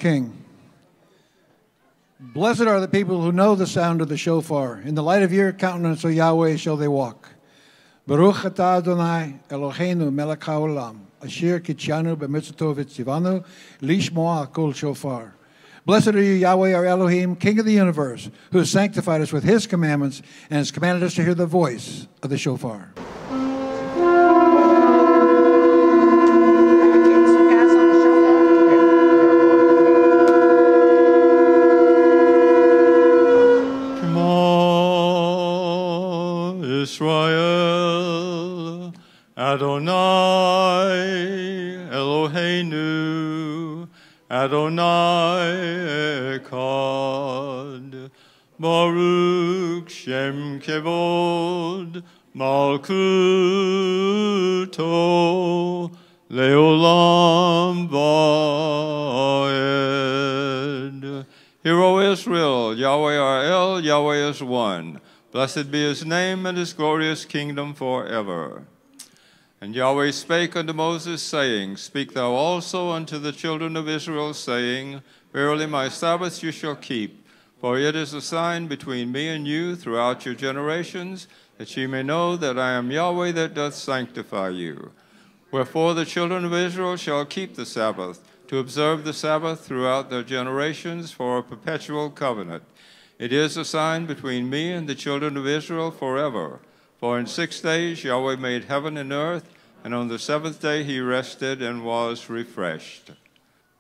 King. Blessed are the people who know the sound of the shofar. In the light of your countenance, O Yahweh, shall they walk. Baruch atah Adonai Eloheinu melech haolam, asher kitshanu b'mitzvoto v'tzivanu lishmoa kol shofar. Blessed are you, Yahweh, our Elohim, King of the universe, who has sanctified us with his commandments and has commanded us to hear the voice of the shofar. Israel, Adonai Eloheinu, Adonai Echad, Baruch Shem Kevod, Malkuto, Leolam Vaed. Hear, O Israel, Yahweh our El, Yahweh is one. Blessed be his name and his glorious kingdom forever. And Yahweh spake unto Moses, saying, Speak thou also unto the children of Israel, saying, Verily my Sabbaths you shall keep, for it is a sign between me and you throughout your generations, that ye may know that I am Yahweh that doth sanctify you. Wherefore the children of Israel shall keep the Sabbath, to observe the Sabbath throughout their generations for a perpetual covenant. It is a sign between me and the children of Israel forever. For in 6 days Yahweh made heaven and earth, and on the 7th day he rested and was refreshed.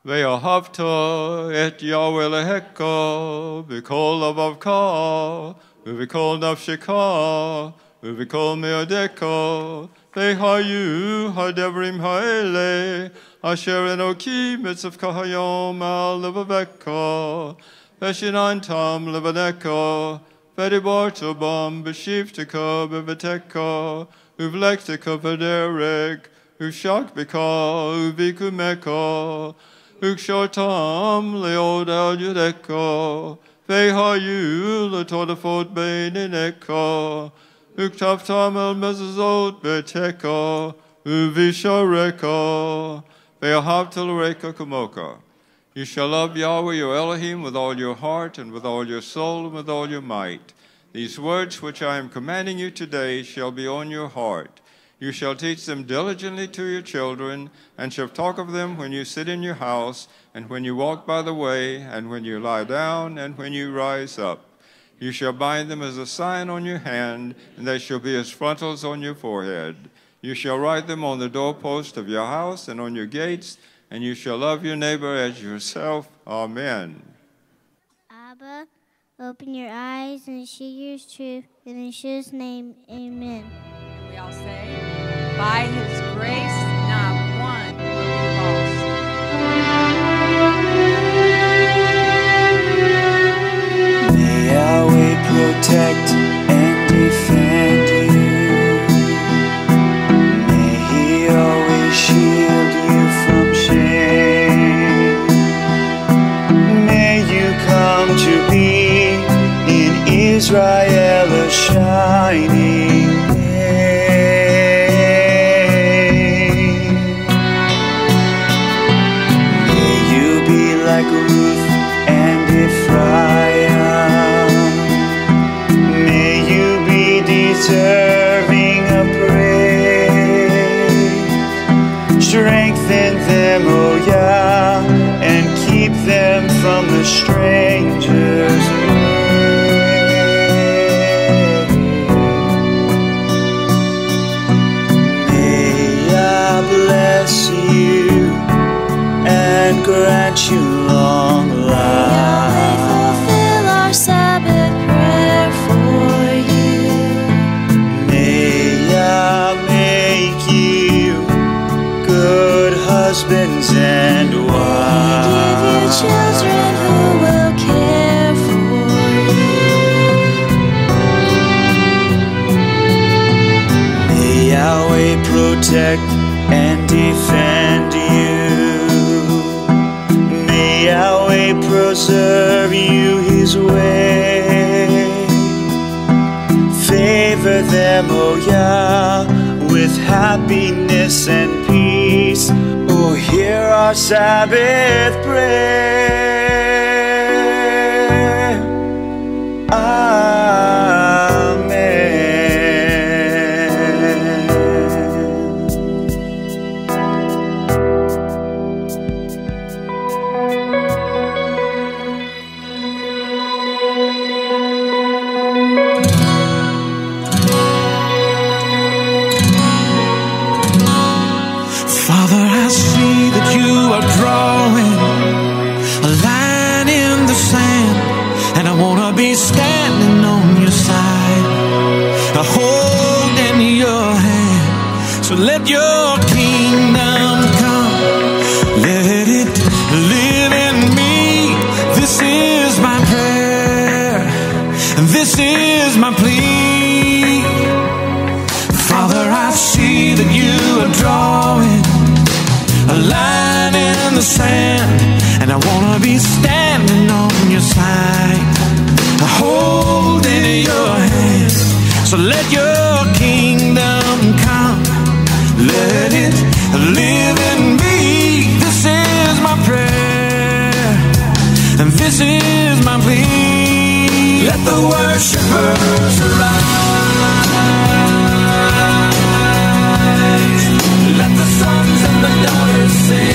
Ve'ahavta et Yahweh leheka, v'kol lavavka, v'kol nafsheka, v'kol meodeka, ve'hayu hadevrim ha'ele, asher enoki mitzvka hayom al levaveka, Veshinantam levaneka, Vedibarta bam beshivtika beveteka, Uvlektika vederek, Ushakbika, Uvikumeka, Ukshotam leod al yudeka, Vehayu letodafot beinineka, Uktaftam el mezazot beteka, Uvishareka, Veahavtal reka kumoka. You shall love Yahweh your Elohim with all your heart and with all your soul and with all your might. These words which I am commanding you today shall be on your heart. You shall teach them diligently to your children, and shall talk of them when you sit in your house, and when you walk by the way, and when you lie down, and when you rise up. You shall bind them as a sign on your hand, and they shall be as frontals on your forehead. You shall write them on the doorpost of your house and on your gates, and you shall love your neighbor as yourself. Amen. Abba, open your eyes and see your truth. In Yeshua's name, amen. And we all say, by his grace, not one will be lost. May Yahweh protect and defend you. May he always shield you from shame. May you come to be in Israel a shining name. May you be like Ruth and Ephraim. May you be deserving of praise. Strengthen them, O Yah, and keep them from the stranger's way. May Yah bless you and grant you long life. Fulfill our Sabbath prayer for you. May Yah make you good husbands and wives. Give you children who will care for you. May Yahweh protect and defend you. May Yahweh preserve you his way. Favor them, O Yah, with happiness and peace. peace. Oh, hear our Sabbath prayer. Amen. Father, I see that you are drawing a line in the sand, and I want to be standing on your side, holding your hand. So let your kingdom come, let it live in me. This is my prayer, and this is my plea. Father, I see that you are drawing a line in the sand, and I want to be standing on your side, holding your hand. So let your kingdom come, let it live in me. This is my prayer, and this is my plea. Let the worshipers arise, let the sons and the daughters sing.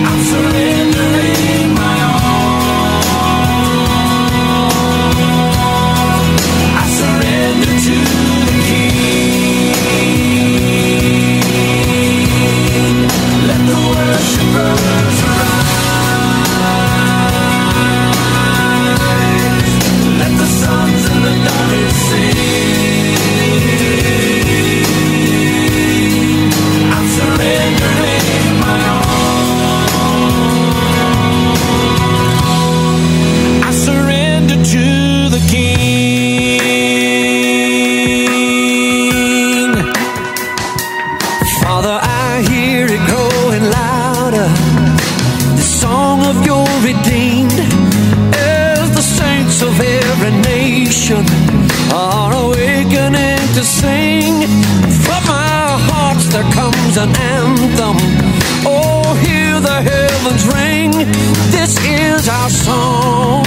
I'm surrendering my all. I surrender to the King. Let the worshipers arise, let the sons and the daughters sing. I'm surrendering my all. I surrender to the King. Father, I hear it growing louder, the song of your redeemed, as the saints of every nation are awakening to sing. From our hearts there comes an anthem. Oh, hear the heavens ring. This is our song,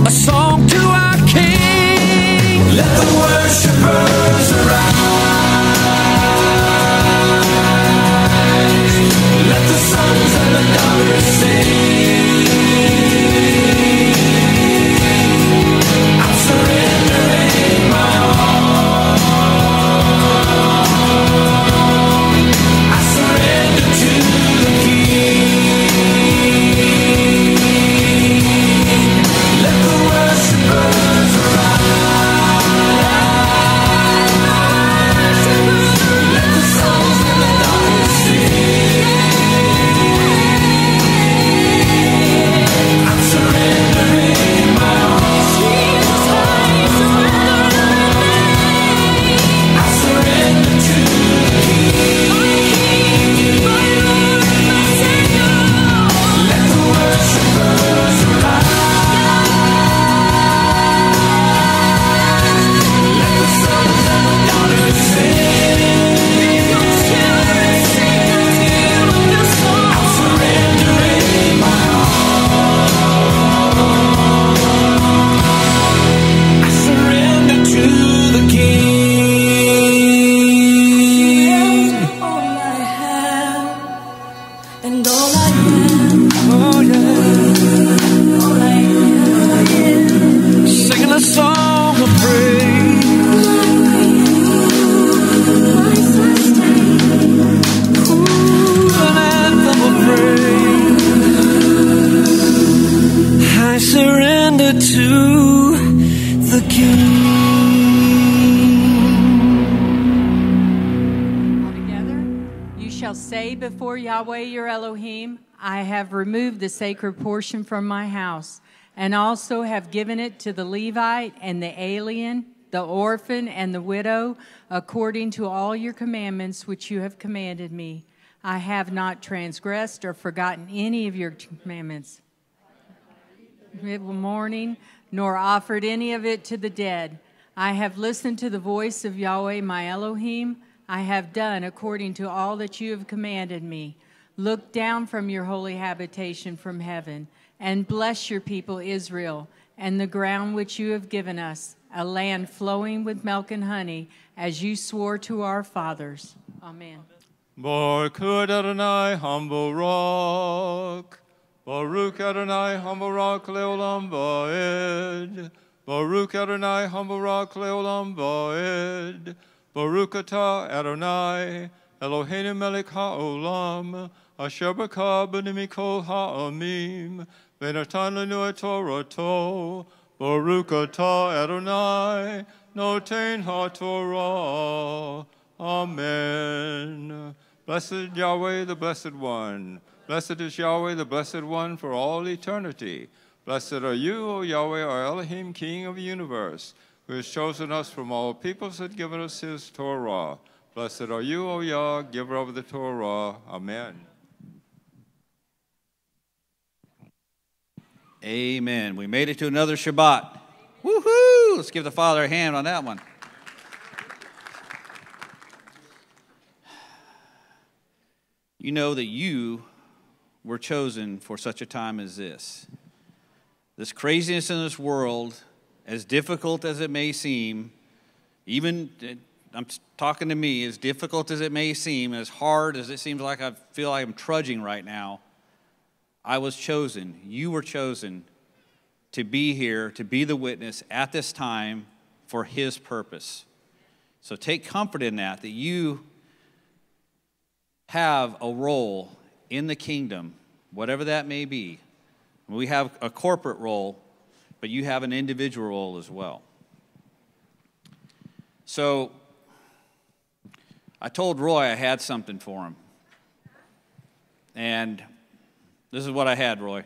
a song to our King. Let the worshipers arise, let the sons and the daughters sing. I'm surrendering my all. I surrender to the King. Let the worshipers arise, let the sons and the daughters sing. I'm surrendering my all. I surrender to the King. Let the worshipers arise, let the sons and the daughters sing. I'm surrendering my all. I surrender to the King. All I have and all I am, Oh yeah, all I am, singing a song of praise. my sustainer. Ooh, an anthem of praise. I surrender to the King. All together, you shall say before Yahweh your Elohim, I have removed the sacred portion from my house, and also have given it to the Levite and the alien, the orphan and the widow, according to all your commandments which you have commanded me. I have not transgressed or forgotten any of your commandments. Mourning, nor offered any of it to the dead. I have listened to the voice of Yahweh my Elohim. I have done according to all that you have commanded me. Look down from your holy habitation from heaven, and bless your people Israel, and the ground which you have given us, a land flowing with milk and honey, as you swore to our fathers. Amen. Baruch Adonai, humble rock. Baruch Adonai, humble rock, leolam ba'ed. Baruch Adonai, humble rock, leolam ba'ed. Baruch atah Adonai, Eloheinu melech ha'olam, asher b'ka b'nei mikol ha'amim, v'natan lanu et torato. Baruch atah Adonai, noten ha'torah. Amen. Blessed Yahweh, the Blessed One. Blessed is Yahweh, the Blessed One, for all eternity. Blessed are you, O Yahweh, our Elohim, King of the universe, who has chosen us from all peoples and given us his Torah. Blessed are you, O Yah, giver of the Torah. Amen. Amen. We made it to another Shabbat. Woohoo! Let's give the Father a hand on that one. You know that you were chosen for such a time as this. This craziness in this world, as difficult as it may seem, even, I'm talking to me, as difficult as it may seem, as hard as it seems like I feel like I'm trudging right now, I was chosen. You were chosen to be here, to be the witness at this time for his purpose. So take comfort in that you have a role in the kingdom, whatever that may be. We have a corporate role, but you have an individual role as well. So I told Roy I had something for him. And this is what I had, Roy.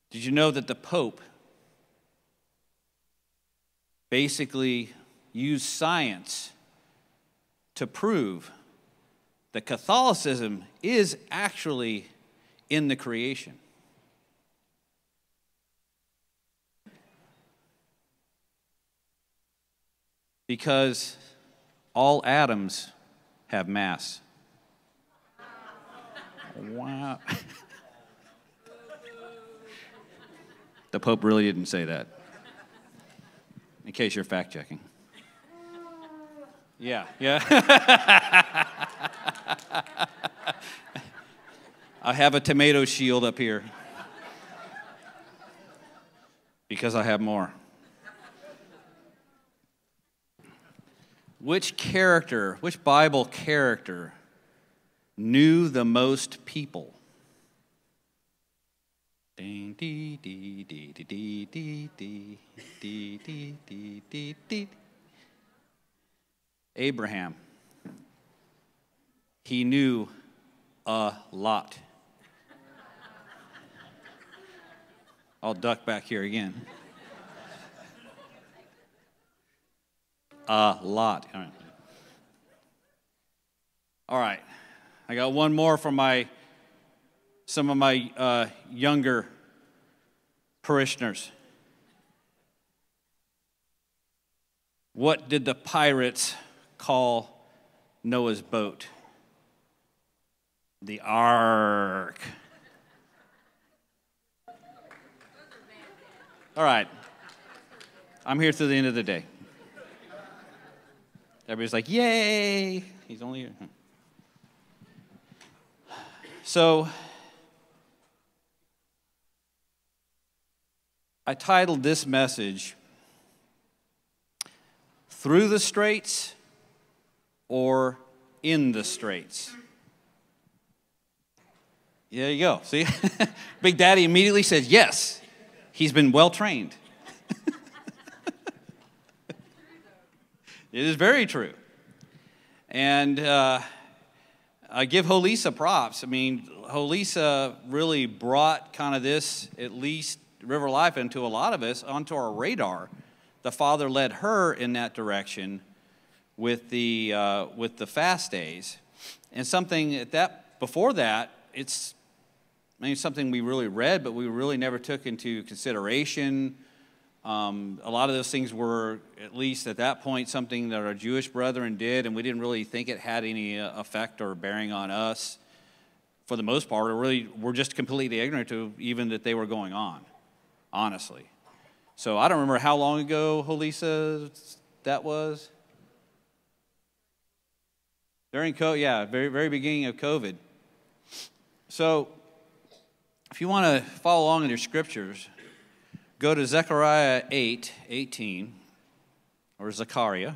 Did you know that the Pope basically used science to prove that Catholicism is actually in the creation? Because all atoms have mass. Wow. The Pope really didn't say that. In case you're fact checking. Yeah. I have a tomato shield up here because I have more. Which Bible character knew the most people? Ding, dee, dee, dee, dee, dee, dee, dee, dee, dee, dee, dee, dee. Abraham. He knew a lot. I'll duck back here again. A lot. All right. I got one more from some of my younger parishioners. What did the pirates call Noah's boat? The Ark. All right. I'm here through the end of the day. Everybody's like, yay! He's only here. So, I titled this message, Through the Straits or In the Straits. There you go. See? Big Daddy immediately says, yes, he's been well trained. It is very true. And I give Holisa props. I mean, Holisa really brought kind of this, at least River Life, into a lot of us, onto our radar. The Father led her in that direction with the fast days. And something before that, it's something we really read, but we really never took into consideration. A lot of those things were, at least at that point, something that our Jewish brethren did, and we didn't really think it had any effect or bearing on us. For the most part, we're just completely ignorant to even that they were going on, honestly. So I don't remember how long ago, Holisa, that was. During COVID, yeah, very beginning of COVID. So if you want to follow along in your scriptures, go to Zechariah 8:18, or Zechariah.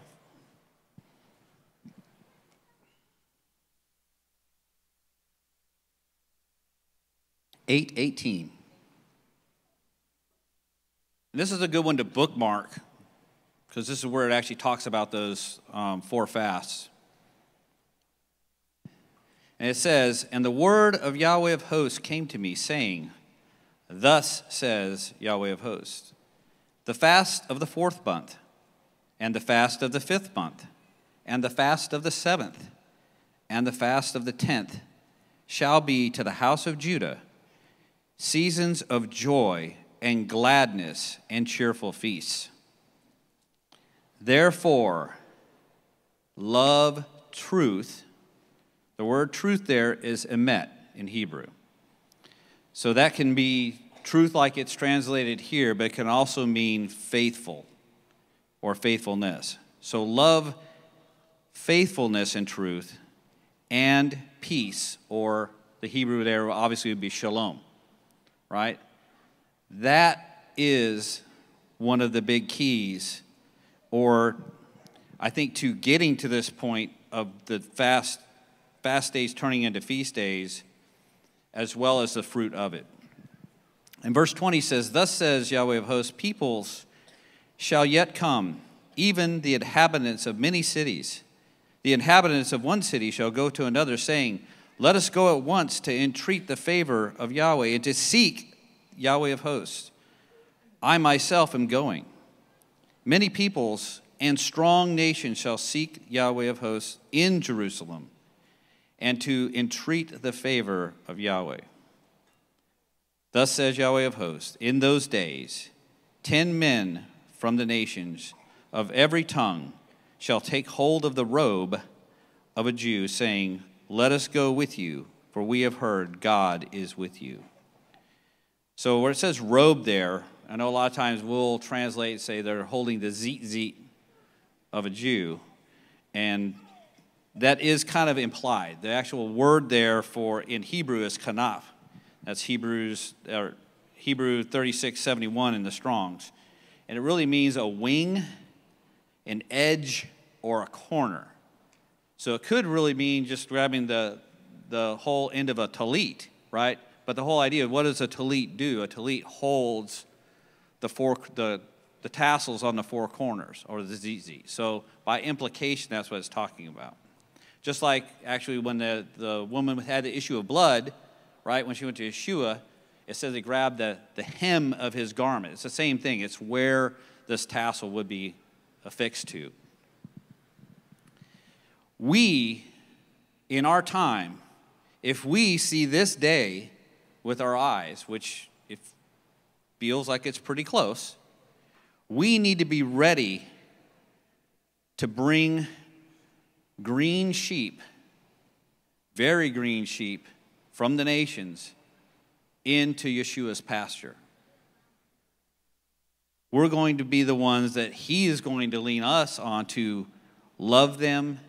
(8:18). This is a good one to bookmark, because this is where it actually talks about those 4 fasts. And it says, "And the word of Yahweh of hosts came to me, saying, Thus says Yahweh of hosts, the fast of the 4th month, and the fast of the 5th month, and the fast of the 7th, and the fast of the 10th shall be to the house of Judah seasons of joy and gladness and cheerful feasts. Therefore, love truth." The word truth there is emet in Hebrew. So that can be truth like it's translated here, but it can also mean faithful or faithfulness. So love faithfulness and truth and peace, or the Hebrew there obviously would be shalom, right? That is one of the big keys, or I think to getting to this point of the fast days turning into feast days, as well as the fruit of it. And verse 20 says, "Thus says Yahweh of hosts, peoples shall yet come, even the inhabitants of many cities. The inhabitants of one city shall go to another, saying, Let us go at once to entreat the favor of Yahweh and to seek Yahweh of hosts. I myself am going. Many peoples and strong nations shall seek Yahweh of hosts in Jerusalem, and to entreat the favor of Yahweh. Thus says Yahweh of hosts, in those days 10 men from the nations of every tongue shall take hold of the robe of a Jew, saying, Let us go with you, for we have heard God is with you." So where it says robe there, I know a lot of times we'll translate and say they're holding the tzitzit of a Jew, and that is kind of implied. The actual word there for in Hebrew is kanaf. That's Hebrew 36:71 in the Strongs. And it really means a wing, an edge, or a corner. So it could really mean just grabbing the whole end of a talit, right? But the whole idea of what does a talit do? A talit holds the tassels on the 4 corners, or the tzitzit. So by implication, that's what it's talking about. Just like actually when the woman had the issue of blood, right, when she went to Yeshua, it says they grabbed the hem of his garment. It's the same thing. It's where this tassel would be affixed to. We, in our time, if we see this day with our eyes, which it feels like it's pretty close, we need to be ready to bring green sheep, very green sheep from the nations into Yeshua's pasture. We're going to be the ones that he is going to lean us on to love them,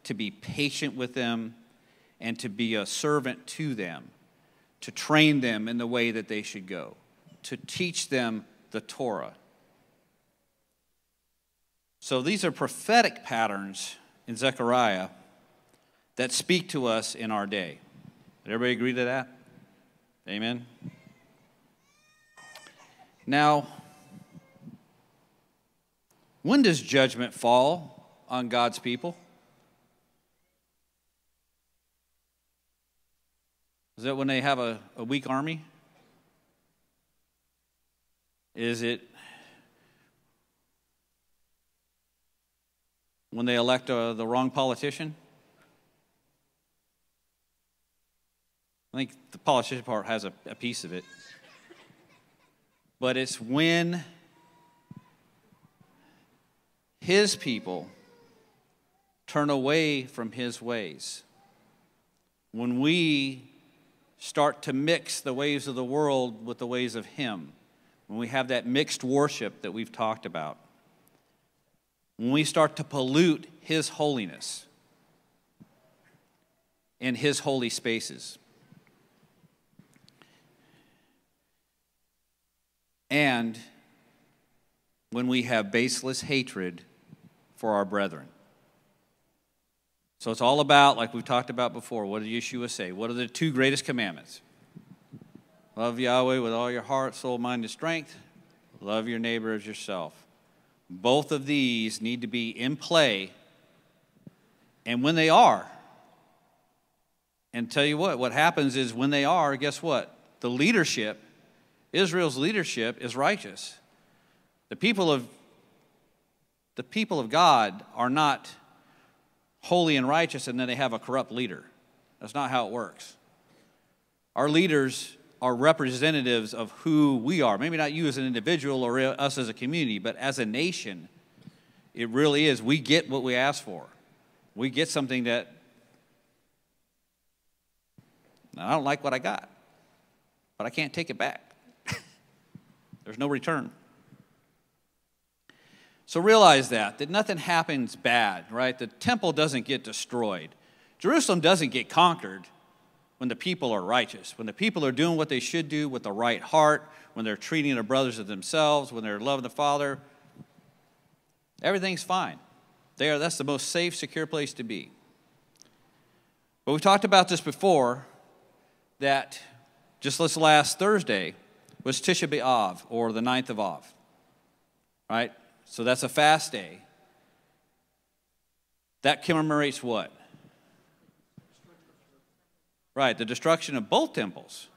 to be patient with them, and to be a servant to them, to train them in the way that they should go, to teach them the Torah. So these are prophetic patterns in Zechariah that speak to us in our day. Did everybody agree to that? Amen? Now, when does judgment fall on God's people? Is that when they have a weak army? Is it when they elect the wrong politician? I think the politician part has a piece of it. But it's when his people turn away from his ways, when we start to mix the ways of the world with the ways of him, when we have that mixed worship that we've talked about, when we start to pollute his holiness in his holy spaces, and when we have baseless hatred for our brethren. So it's all about, like we've talked about before, what did Yeshua say? What are the two greatest commandments? Love Yahweh with all your heart, soul, mind, and strength. Love your neighbor as yourself. Both of these need to be in play. And when they are, and tell you what happens is when they are, guess what? The leadership, Israel's leadership is righteous. The people of God are not holy and righteous and then they have a corrupt leader. That's not how it works. Our leaders are representatives of who we are. Maybe not you as an individual or us as a community, but as a nation, it really is. We get what we ask for. We get something that, I don't like what I got, but I can't take it back. There's no return. So realize that nothing happens bad, right? The temple doesn't get destroyed. Jerusalem doesn't get conquered when the people are righteous, when the people are doing what they should do with the right heart, when they're treating their brothers as themselves, when they're loving the Father. Everything's fine. That's the most safe, secure place to be. But we talked about this before, that just this last Thursday was Tisha B'Av, or the 9th of Av, right? So that's a fast day. That commemorates what? Right, the destruction of both temples.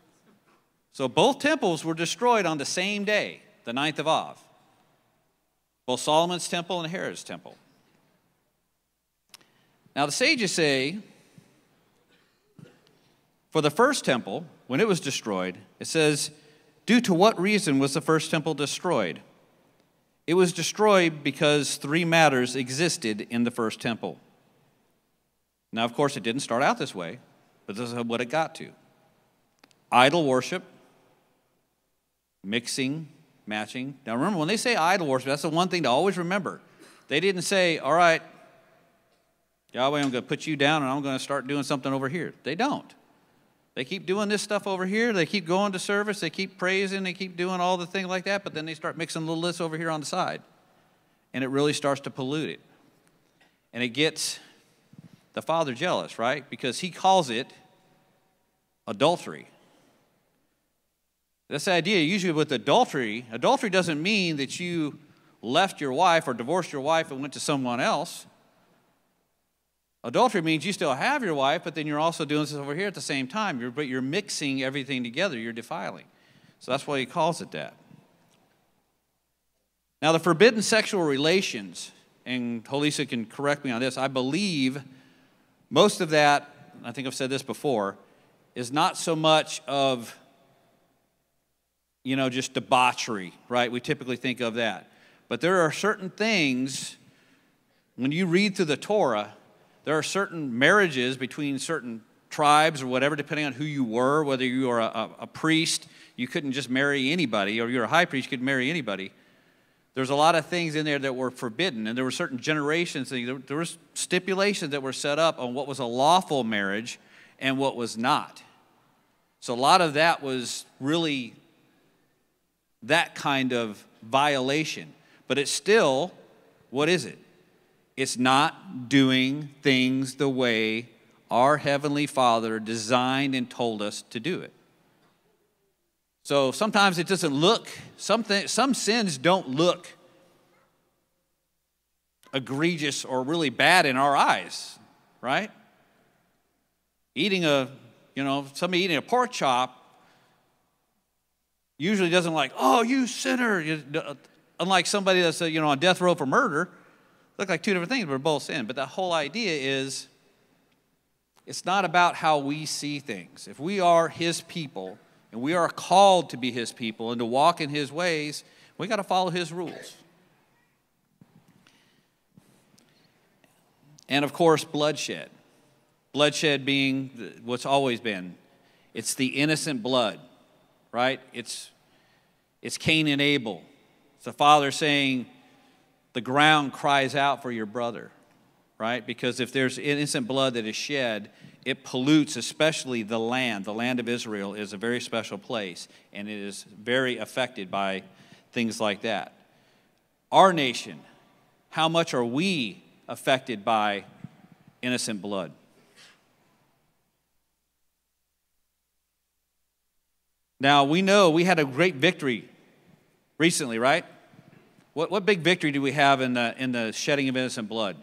So both temples were destroyed on the same day, the 9th of Av. Both Solomon's temple and Herod's temple. Now the sages say, for the first temple, when it was destroyed, it says, due to what reason was the first temple destroyed? It was destroyed because three matters existed in the first temple. Now, of course, it didn't start out this way, but this is what it got to. Idol worship, mixing, matching. Now, remember, when they say idol worship, that's the one thing to always remember. They didn't say, all right, Yahweh, I'm going to put you down and I'm going to start doing something over here. They don't. They keep doing this stuff over here. They keep going to service. They keep praising. They keep doing all the things like that. But then they start mixing little lists over here on the side. And it really starts to pollute it. And it gets the Father jealous, right? Because he calls it adultery. That's the idea. Usually with adultery doesn't mean that you left your wife or divorced your wife and went to someone else. Adultery means you still have your wife, but then you're also doing this over here at the same time. But you're mixing everything together. You're defiling. So that's why he calls it that. Now, the forbidden sexual relations, and Holisa can correct me on this, I believe most of that, I think I've said this before, is not so much of, just debauchery, right? We typically think of that. But there are certain things, when you read through the Torah, there are certain marriages between certain tribes or whatever, depending on who you were, whether you are a priest, you couldn't just marry anybody, or you're a high priest, you could marry anybody. There's a lot of things in there that were forbidden, and there were certain generations, there were stipulations that were set up on what was a lawful marriage and what was not. So a lot of that was really that kind of violation. But it's still, what is it? It's not doing things the way our Heavenly Father designed and told us to do it. So sometimes it doesn't look, some sins don't look egregious or really bad in our eyes, right? Somebody eating a pork chop usually doesn't like, oh, you sinner. Unlike somebody that's on death row for murder. Look like two different things, but they're both sin. But the whole idea is, it's not about how we see things. If we are his people, and we are called to be his people and to walk in his ways, we got to follow his rules. And of course, bloodshed. Bloodshed being what's always been. It's the innocent blood, right? It's Cain and Abel. It's the father saying, the ground cries out for your brother, right? Because if there's innocent blood that is shed, it pollutes especially the land. The land of Israel is a very special place, and it is very affected by things like that. Our nation, how much are we affected by innocent blood? Now, we know we had a great victory recently, right? What big victory do we have in the shedding of innocent blood?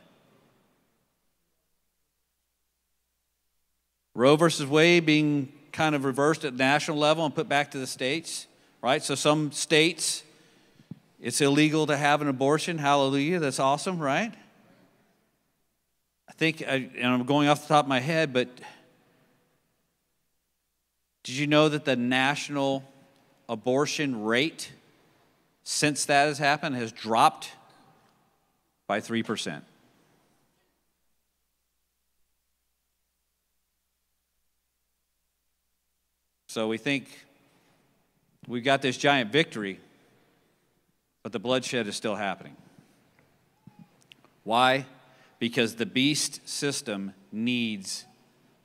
Roe versus Wade being kind of reversed at the national level and put back to the states, right? So some states, it's illegal to have an abortion. Hallelujah, that's awesome, right? I think, and I'm going off the top of my head, but did you know that the national abortion rate since that has happened has dropped by 3%? So we think we've got this giant victory, but the bloodshed is still happening. Why? Because the beast system needs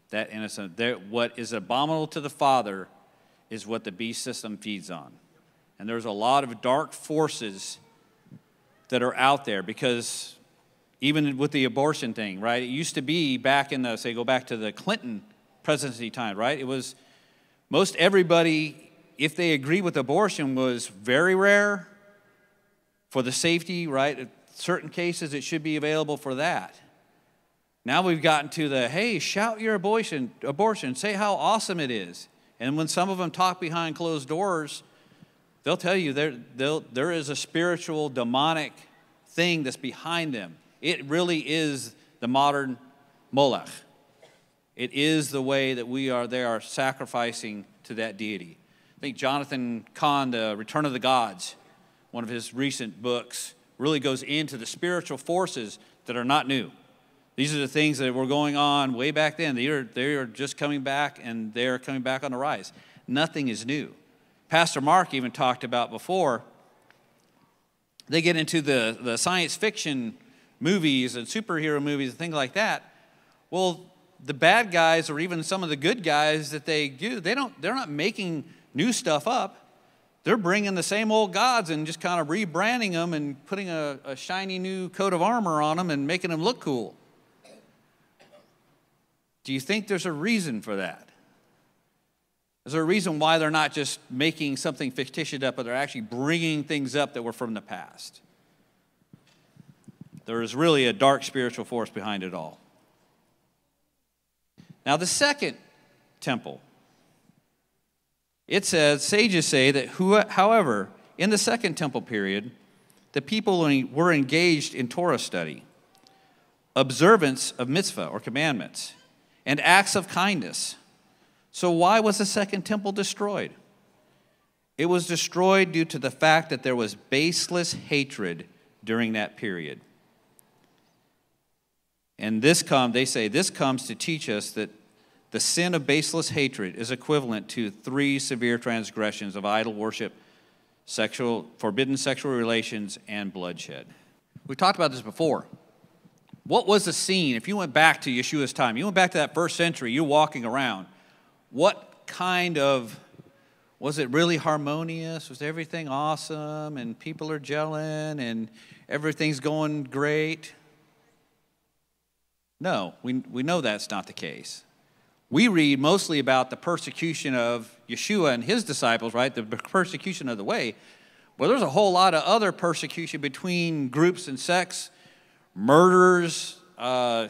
that innocent. What is abominable to the Father is what the beast system feeds on. And there's a lot of dark forces that are out there, because even with the abortion thing, right? It used to be back in the, say, go back to the Clinton presidency time, right? It was most everybody, if they agree with abortion, was very rare for the safety, right? In certain cases, it should be available for that. Now we've gotten to the, hey, shout your abortion, say how awesome it is. And when some of them talk behind closed doors, they'll tell you there is a spiritual, demonic thing that's behind them. It really is the modern Molech. It is the way that they are sacrificing to that deity. I think Jonathan Cahn, The Return of the Gods, one of his recent books, really goes into the spiritual forces that are not new. These are the things that were going on way back then. They are just coming back, and they are coming back on the rise. Nothing is new. Pastor Mark even talked about before, they get into the science fiction movies and superhero movies and things like that. Well, the bad guys, or even some of the good guys that they do, they're not making new stuff up. They're bringing the same old gods and just kind of rebranding them and putting a shiny new coat of armor on them and making them look cool. Do you think there's a reason for that? Is there a reason why they're not just making something fictitious up, but they're actually bringing things up that were from the past? There is really a dark spiritual force behind it all. Now, the second temple, it says, sages say that, however, in the second temple period, the people were engaged in Torah study, observance of mitzvah or commandments, and acts of kindness. So why was the second temple destroyed? It was destroyed due to the fact that there was baseless hatred during that period. And they say this comes to teach us that the sin of baseless hatred is equivalent to 3 severe transgressions of idol worship, forbidden sexual relations, and bloodshed. We talked about this before. What was the scene? If you went back to Yeshua's time, you went back to that first century, you're walking around. What kind of, was it really harmonious? Was everything awesome and people are gelling and everything's going great? No, we know that's not the case. We read mostly about the persecution of Yeshua and his disciples, right? The persecution of the way. Well, there's a whole lot of other persecution between groups and sects, murders. How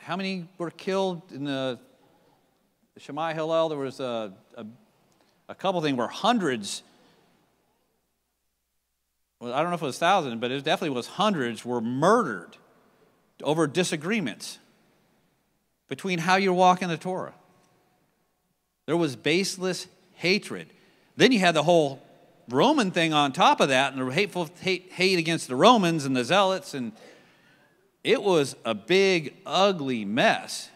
many were killed in the Shammai Hillel? There was a couple things where hundreds, well, I don't know if it was thousands, but it definitely was hundreds were murdered over disagreements between how you walk in the Torah. There was baseless hatred. Then you had the whole Roman thing on top of that, and the hate against the Romans and the Zealots, and it was a big, ugly mess.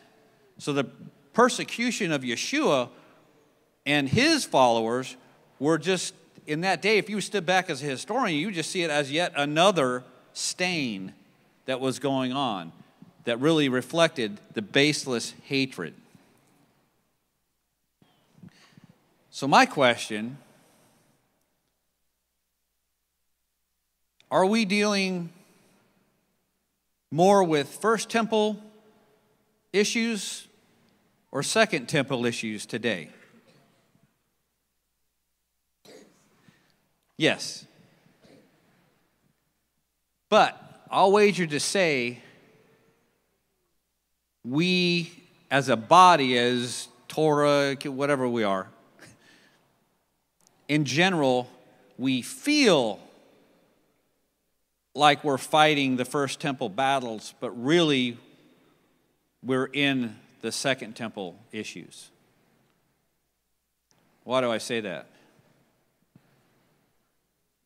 So the persecution of Yeshua and his followers were just, in that day, if you stood back as a historian, you would just see it as yet another stain that was going on that really reflected the baseless hatred. So my question, are we dealing more with First Temple issues or Second Temple issues today? Yes. But I'll wager to say we as a body, as Torah, whatever we are, in general, we feel like we're fighting the First Temple battles, but really we're in the Second Temple issues. Why do I say that?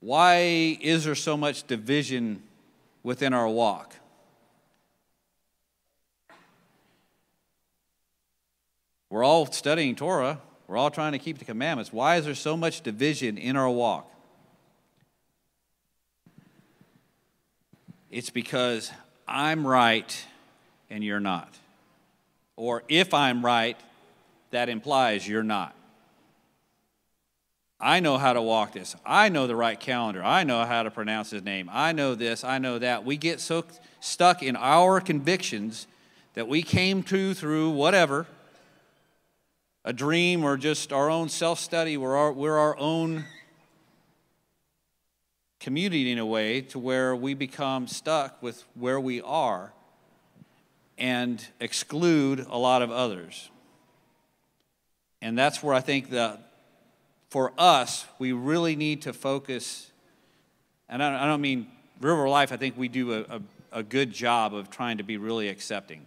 Why is there so much division within our walk? We're all studying Torah. We're all trying to keep the commandments. Why is there so much division in our walk? It's because I'm right and you're not. Or if I'm right, that implies you're not. I know how to walk this. I know the right calendar. I know how to pronounce his name. I know this. I know that. We get so stuck in our convictions that we came to through whatever, a dream or just our own self-study. We're our own community in a way to where we become stuck with where we are and exclude a lot of others. And that's where I think that for us, we really need to focus, and I don't mean River Life, I think we do a good job of trying to be really accepting.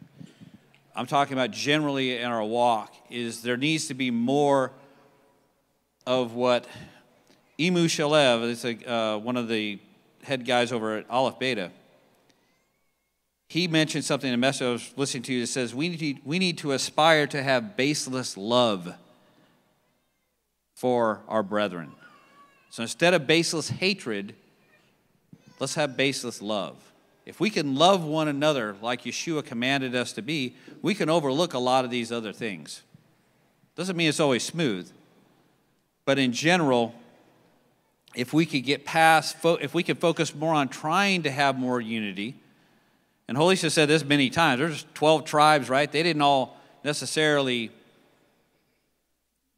I'm talking about generally in our walk, is there needs to be more of what Emu Shalev, it's one of the head guys over at Aleph Beta, he mentioned something in a message I was listening to that says we need to aspire to have baseless love for our brethren. So instead of baseless hatred, let's have baseless love. If we can love one another like Yeshua commanded us to be, we can overlook a lot of these other things. Doesn't mean it's always smooth, but in general, if we could get past, if we could focus more on trying to have more unity, and Holy Spirit said this many times, there's 12 tribes, right? They didn't all necessarily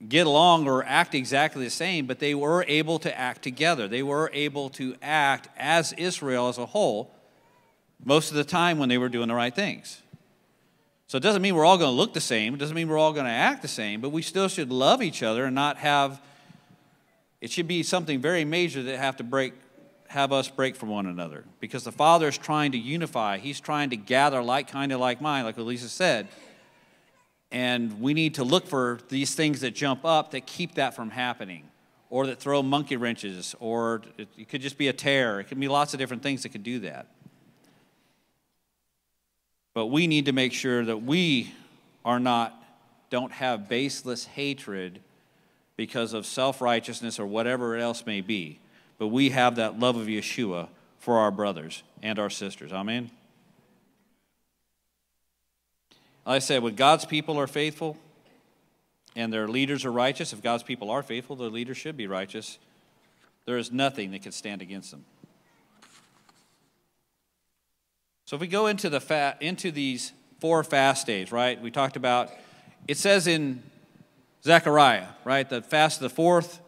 get along or act exactly the same, but they were able to act together. They were able to act as Israel as a whole most of the time when they were doing the right things. So it doesn't mean we're all going to look the same. It doesn't mean we're all going to act the same, but we still should love each other and not have, it should be something very major that have us break from one another, because the Father is trying to unify. He's trying to gather like kind of like mind, like Elisa said. And we need to look for these things that jump up that keep that from happening, or that throw monkey wrenches, or it could just be a tear. It could be lots of different things that could do that. But we need to make sure that we don't have baseless hatred because of self-righteousness or whatever else may be. But we have that love of Yeshua for our brothers and our sisters. Amen? Like I said, when God's people are faithful and their leaders are righteous, if God's people are faithful, their leaders should be righteous. There is nothing that can stand against them. So if we go into these 4 fast days, right? We talked about, it says in Zechariah, right? The fast of the 4th,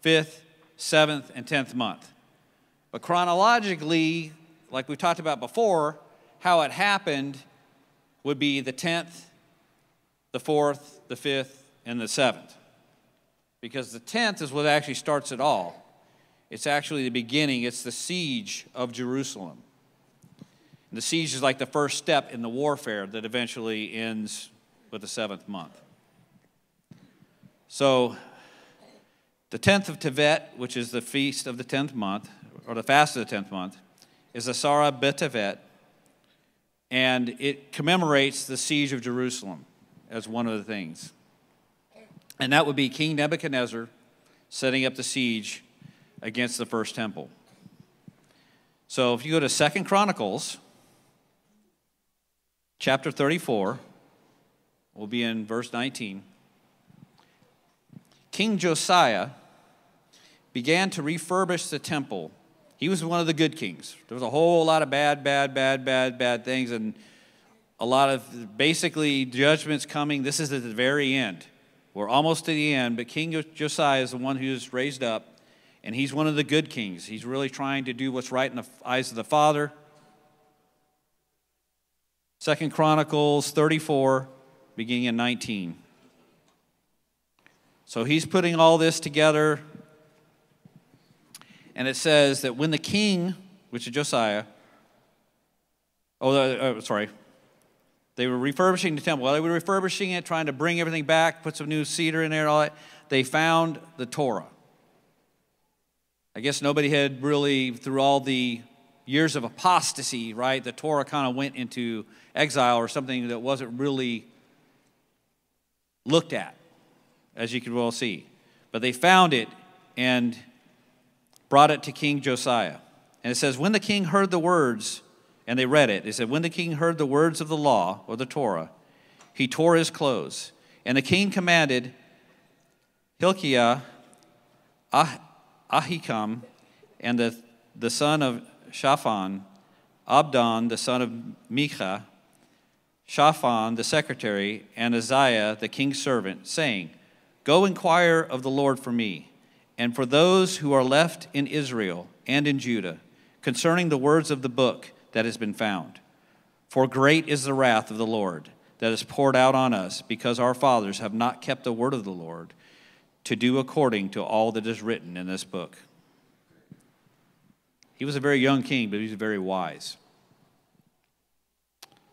5th, 7th, and 10th month. But chronologically, like we talked about before, how it happened would be the 10th, the 4th, the 5th, and the 7th. Because the 10th is what actually starts it all. It's actually the beginning. It's the siege of Jerusalem. And the siege is like the first step in the warfare that eventually ends with the 7th month. So the 10th of Tevet, which is the feast of the 10th month, or the fast of the 10th month, is Asara B'Tevet. And it commemorates the siege of Jerusalem as one of the things. And that would be King Nebuchadnezzar setting up the siege against the first temple. So if you go to 2 Chronicles, chapter 34, we'll be in verse 19. King Josiah began to refurbish the temple. He was one of the good kings. There was a whole lot of bad things, and a lot of basically judgments coming. This is at the very end. We're almost to the end, but King Josiah is the one who's raised up, and he's one of the good kings. He's really trying to do what's right in the eyes of the Father. 2 Chronicles 34, beginning in 19. So he's putting all this together, and it says that when the king, which is Josiah, they were refurbishing the temple. While they were refurbishing it, trying to bring everything back, put some new cedar in there and all that, they found the Torah. I guess nobody had really, through all the years of apostasy, right, the Torah kind of went into exile or something that wasn't really looked at, as you can well see. But they found it and brought it to King Josiah. And it says, when the king heard the words, and they read it, it said, when the king heard the words of the law, or the Torah, he tore his clothes. And the king commanded Hilkiah, Ahikam, and the son of Shaphan, Abdon, the son of Micah, Shaphan, the secretary, and Uzziah, the king's servant, saying, go inquire of the Lord for me, and for those who are left in Israel and in Judah, concerning the words of the book that has been found. For great is the wrath of the Lord that is poured out on us, because our fathers have not kept the word of the Lord to do according to all that is written in this book. He was a very young king, but he was very wise.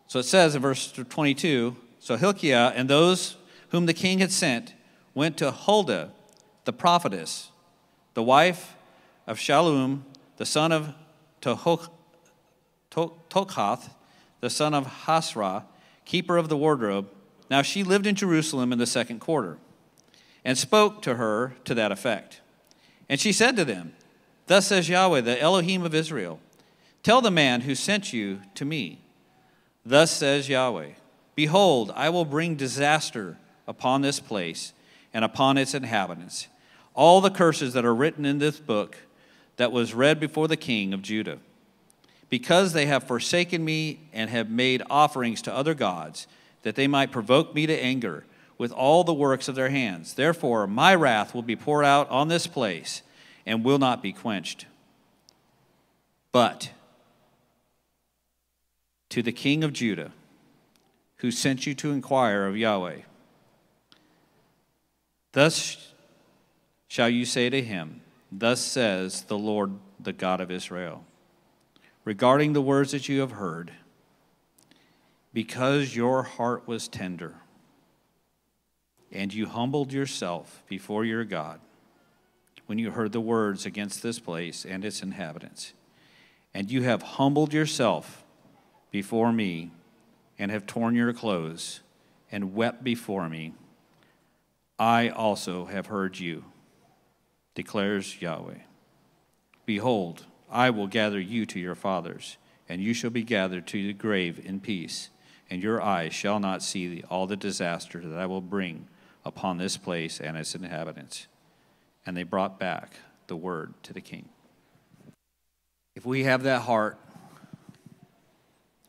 So it says in verse 22, so Hilkiah and those whom the king had sent went to Huldah, the prophetess, the wife of Shallum, the son of Tokhath, the son of Hasrah, keeper of the wardrobe. Now she lived in Jerusalem in the second quarter, and spoke to her to that effect. And she said to them, thus says Yahweh, the Elohim of Israel, tell the man who sent you to me, thus says Yahweh, behold, I will bring disaster upon this place and upon its inhabitants, all the curses that are written in this book that was read before the king of Judah, because they have forsaken me and have made offerings to other gods, that they might provoke me to anger with all the works of their hands. Therefore, my wrath will be poured out on this place and will not be quenched. But to the king of Judah, who sent you to inquire of Yahweh, thus shall you say to him, thus says the Lord, the God of Israel, regarding the words that you have heard, because your heart was tender, and you humbled yourself before your God, when you heard the words against this place and its inhabitants, and you have humbled yourself before me, and have torn your clothes, and wept before me, I also have heard you, declares Yahweh. Behold, I will gather you to your fathers, and you shall be gathered to the grave in peace, and your eyes shall not see all the disaster that I will bring upon this place and its inhabitants. And they brought back the word to the king. If we have that heart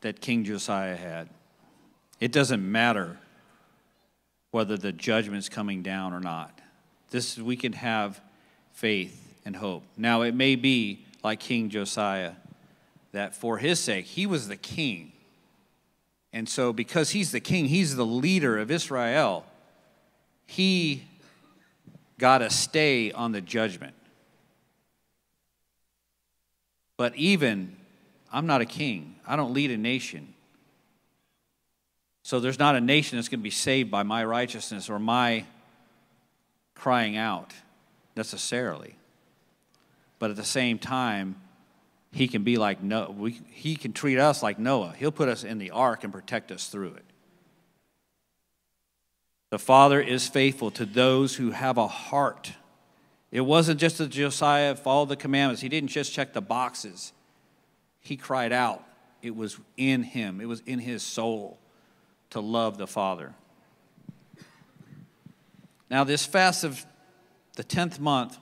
that King Josiah had, it doesn't matter whether the judgment's coming down or not. We can have faith and hope. Now, it may be like King Josiah, that for his sake, he was the king. And so because he's the king, he's the leader of Israel, he got a stay on the judgment. But even, I'm not a king. I don't lead a nation. So there's not a nation that's going to be saved by my righteousness or my crying out necessarily. But at the same time, he can be like Noah. He can treat us like Noah. He'll put us in the ark and protect us through it. The Father is faithful to those who have a heart. It wasn't just that Josiah followed the commandments. He didn't just check the boxes. He cried out. It was in him. It was in his soul to love the Father. Now, this fast of the 10th month,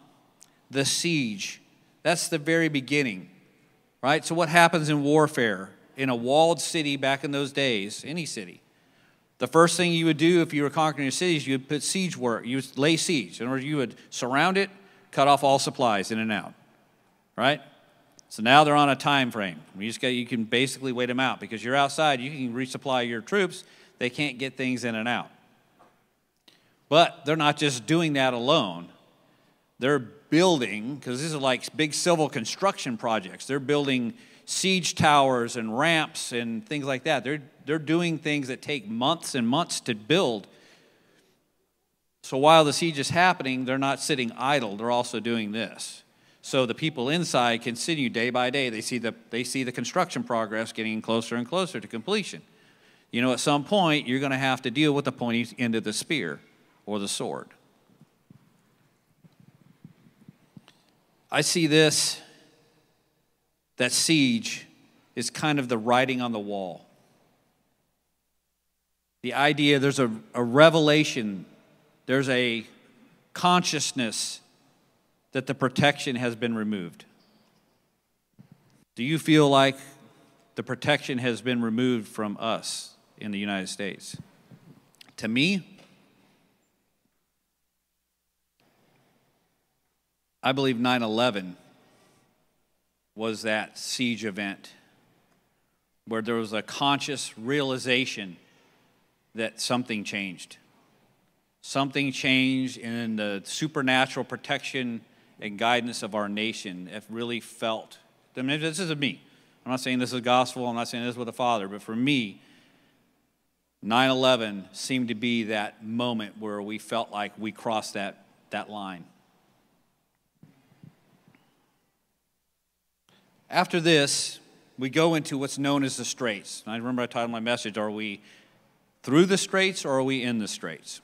the siege, that's the very beginning, right? So what happens in warfare in a walled city back in those days, any city? The first thing you would do if you were conquering a city is you would put siege work. You would lay siege. In other words, you would surround it, cut off all supplies in and out, right? So now they're on a time frame. You can basically wait them out because you're outside. You can resupply your troops. They can't get things in and out. But they're not just doing that alone. They're building, because these are like big civil construction projects. They're building siege towers and ramps and things like that. They're doing things that take months and months to build. So while the siege is happening, they're not sitting idle. They're also doing this. So the people inside continue day by day. They see the construction progress getting closer and closer to completion. You know, at some point, you're going to have to deal with the pointy end of the spear or the sword. I see this, that siege is kind of the writing on the wall. The idea, there's a revelation, there's a consciousness that the protection has been removed. Do you feel like the protection has been removed from us in the United States? To me, I believe 9/11 was that siege event where there was a conscious realization that something changed. Something changed in the supernatural protection and guidance of our nation. It really felt. I mean, this isn't me. I'm not saying this is gospel. I'm not saying this with the Father. But for me, 9/11 seemed to be that moment where we felt like we crossed that line. After this, we go into what's known as the Straits. I remember I titled my message, are we through the Straits or are we in the Straits?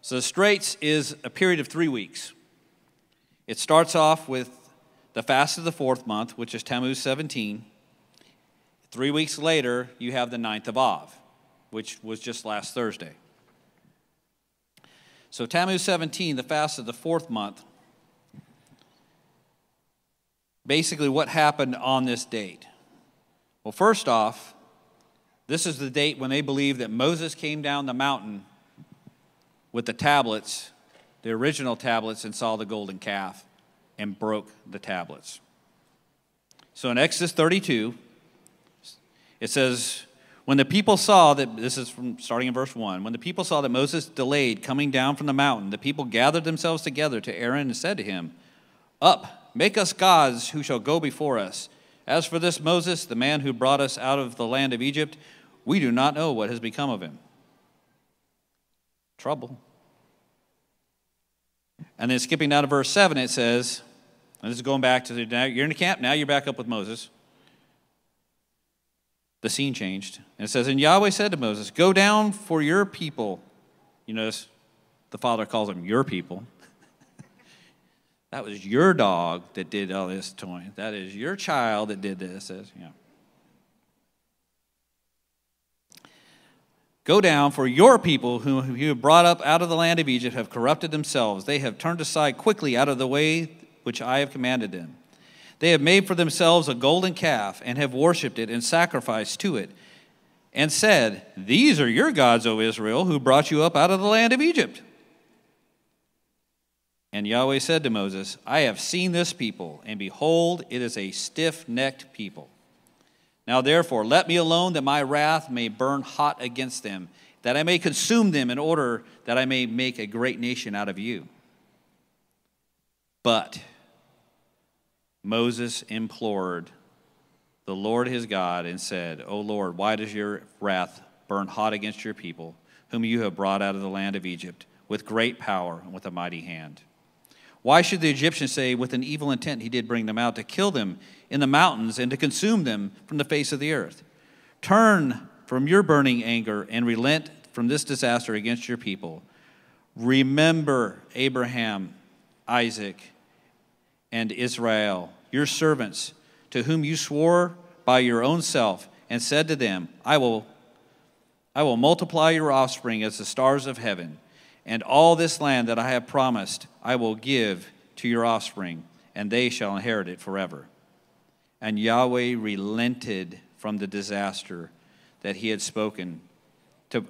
So the Straits is a period of 3 weeks. It starts off with the fast of the 4th month, which is Tammuz 17. 3 weeks later, you have the 9th of Av, which was just last Thursday. So Tammuz 17, the fast of the 4th month, basically what happened on this date? Well, first off, this is the date when they believe that Moses came down the mountain with the tablets, the original tablets, and saw the golden calf and broke the tablets. So in Exodus 32, it says, when the people saw that, this is from starting in verse 1, when the people saw that Moses delayed coming down from the mountain, the people gathered themselves together to Aaron and said to him, "Up, make us gods who shall go before us. As for this Moses, the man who brought us out of the land of Egypt, we do not know what has become of him." Trouble. And then skipping down to verse 7, it says, and this is going back to, now you're in the camp, now you're back up with Moses. The scene changed. And it says, and Yahweh said to Moses, "Go down for your people." You notice the Father calls them your people. That was your dog that did all this toy. That is your child that did this. Go down, for your people whom you have brought up out of the land of Egypt have corrupted themselves. They have turned aside quickly out of the way which I have commanded them. They have made for themselves a golden calf and have worshipped it and sacrificed to it and said, "These are your gods, O Israel, who brought you up out of the land of Egypt." And Yahweh said to Moses, "I have seen this people, and behold, it is a stiff-necked people. Now therefore, let me alone, that my wrath may burn hot against them, that I may consume them, in order that I may make a great nation out of you." But Moses implored the Lord his God and said, "O Lord, why does your wrath burn hot against your people, whom you have brought out of the land of Egypt, with great power and with a mighty hand? Why should the Egyptians say, with an evil intent he did bring them out, to kill them in the mountains and to consume them from the face of the earth? Turn from your burning anger and relent from this disaster against your people. Remember Abraham, Isaac, and Israel, your servants, to whom you swore by your own self, and said to them, I will multiply your offspring as the stars of heaven, and all this land that I have promised I will give to your offspring, and they shall inherit it forever. And Yahweh relented from the disaster that he had spoken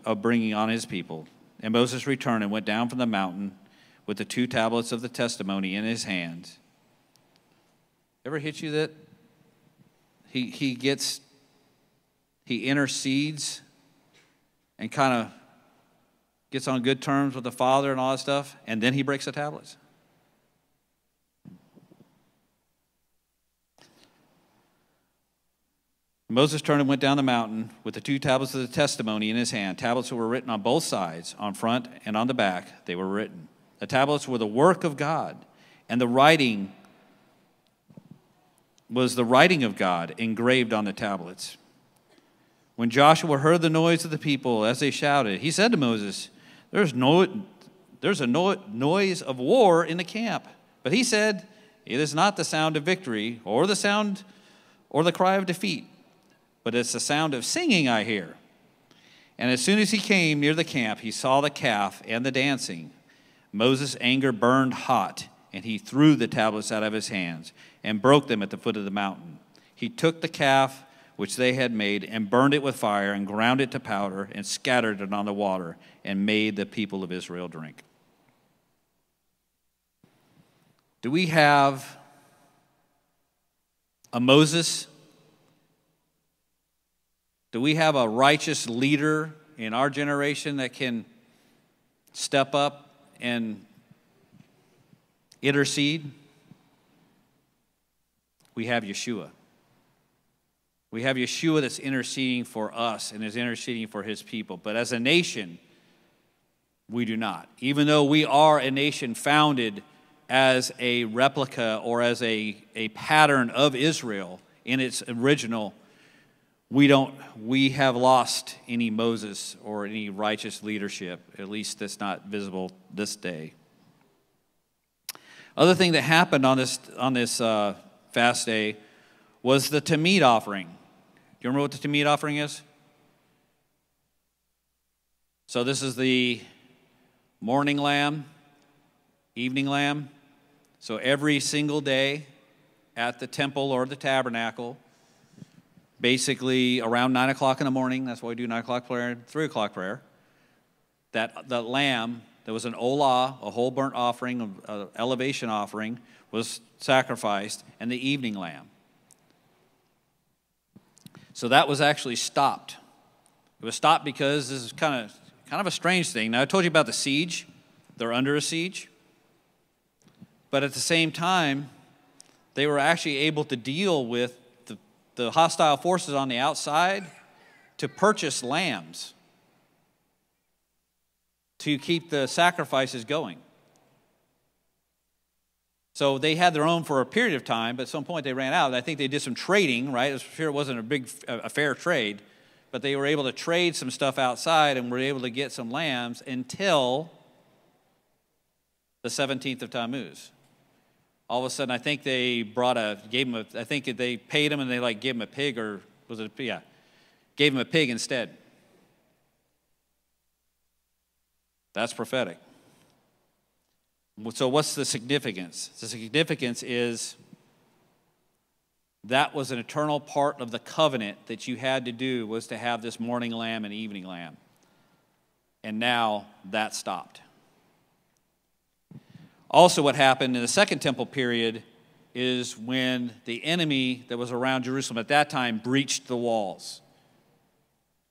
of bringing on his people. And Moses returned and went down from the mountain with the 2 tablets of the testimony in his hand. Ever hit you that he intercedes and kind of gets on good terms with the Father and all that stuff, and then he breaks the tablets? Moses turned and went down the mountain with the 2 tablets of the testimony in his hand, tablets that were written on both sides, on front and on the back. They were written. The tablets were the work of God, and the writing was the writing of God engraved on the tablets. When Joshua heard the noise of the people as they shouted, he said to Moses, there's a noise of war in the camp. But he said, it is not the sound of victory or the sound or the cry of defeat, but it's the sound of singing I hear. And as soon as he came near the camp, he saw the calf and the dancing. Moses' anger burned hot, and he threw the tablets out of his hands and broke them at the foot of the mountain. He took the calf which they had made and burned it with fire and ground it to powder and scattered it on the water and made the people of Israel drink. Do we have a Moses? Do we have a righteous leader in our generation that can step up and intercede? We have Yeshua. We have Yeshua that's interceding for us and is interceding for his people. But as a nation, we do not. Even though we are a nation founded as a replica or as a pattern of Israel in its original, we have lost any Moses or any righteous leadership, at least that's not visible this day. Other thing that happened on this fast day was the Tamid offering. Do you remember what the Tamid offering is? So this is the morning lamb, evening lamb. So every single day at the temple or the tabernacle, basically around 9 o'clock in the morning, that's why we do 9 o'clock prayer, 3 o'clock prayer, that lamb, there was an olah, a whole burnt offering, an elevation offering, was sacrificed, and the evening lamb. So that was actually stopped. It was stopped because this is kind of a strange thing. Now, I told you about the siege. They're under a siege. But at the same time, they were actually able to deal with the hostile forces on the outside to purchase lambs to keep the sacrifices going. So they had their own for a period of time, but at some point they ran out. I think they did some trading, right? I'm sure it wasn't a fair trade, but they were able to trade some stuff outside and were able to get some lambs until the 17th of Tammuz. All of a sudden, I think they they paid him and they gave him a pig, or was it, yeah, gave him a pig instead. That's prophetic. So what's the significance? The significance is that was an eternal part of the covenant that you had to do, was to have this morning lamb and evening lamb. And now that stopped. Also, what happened in the Second Temple period is when the enemy that was around Jerusalem at that time breached the walls.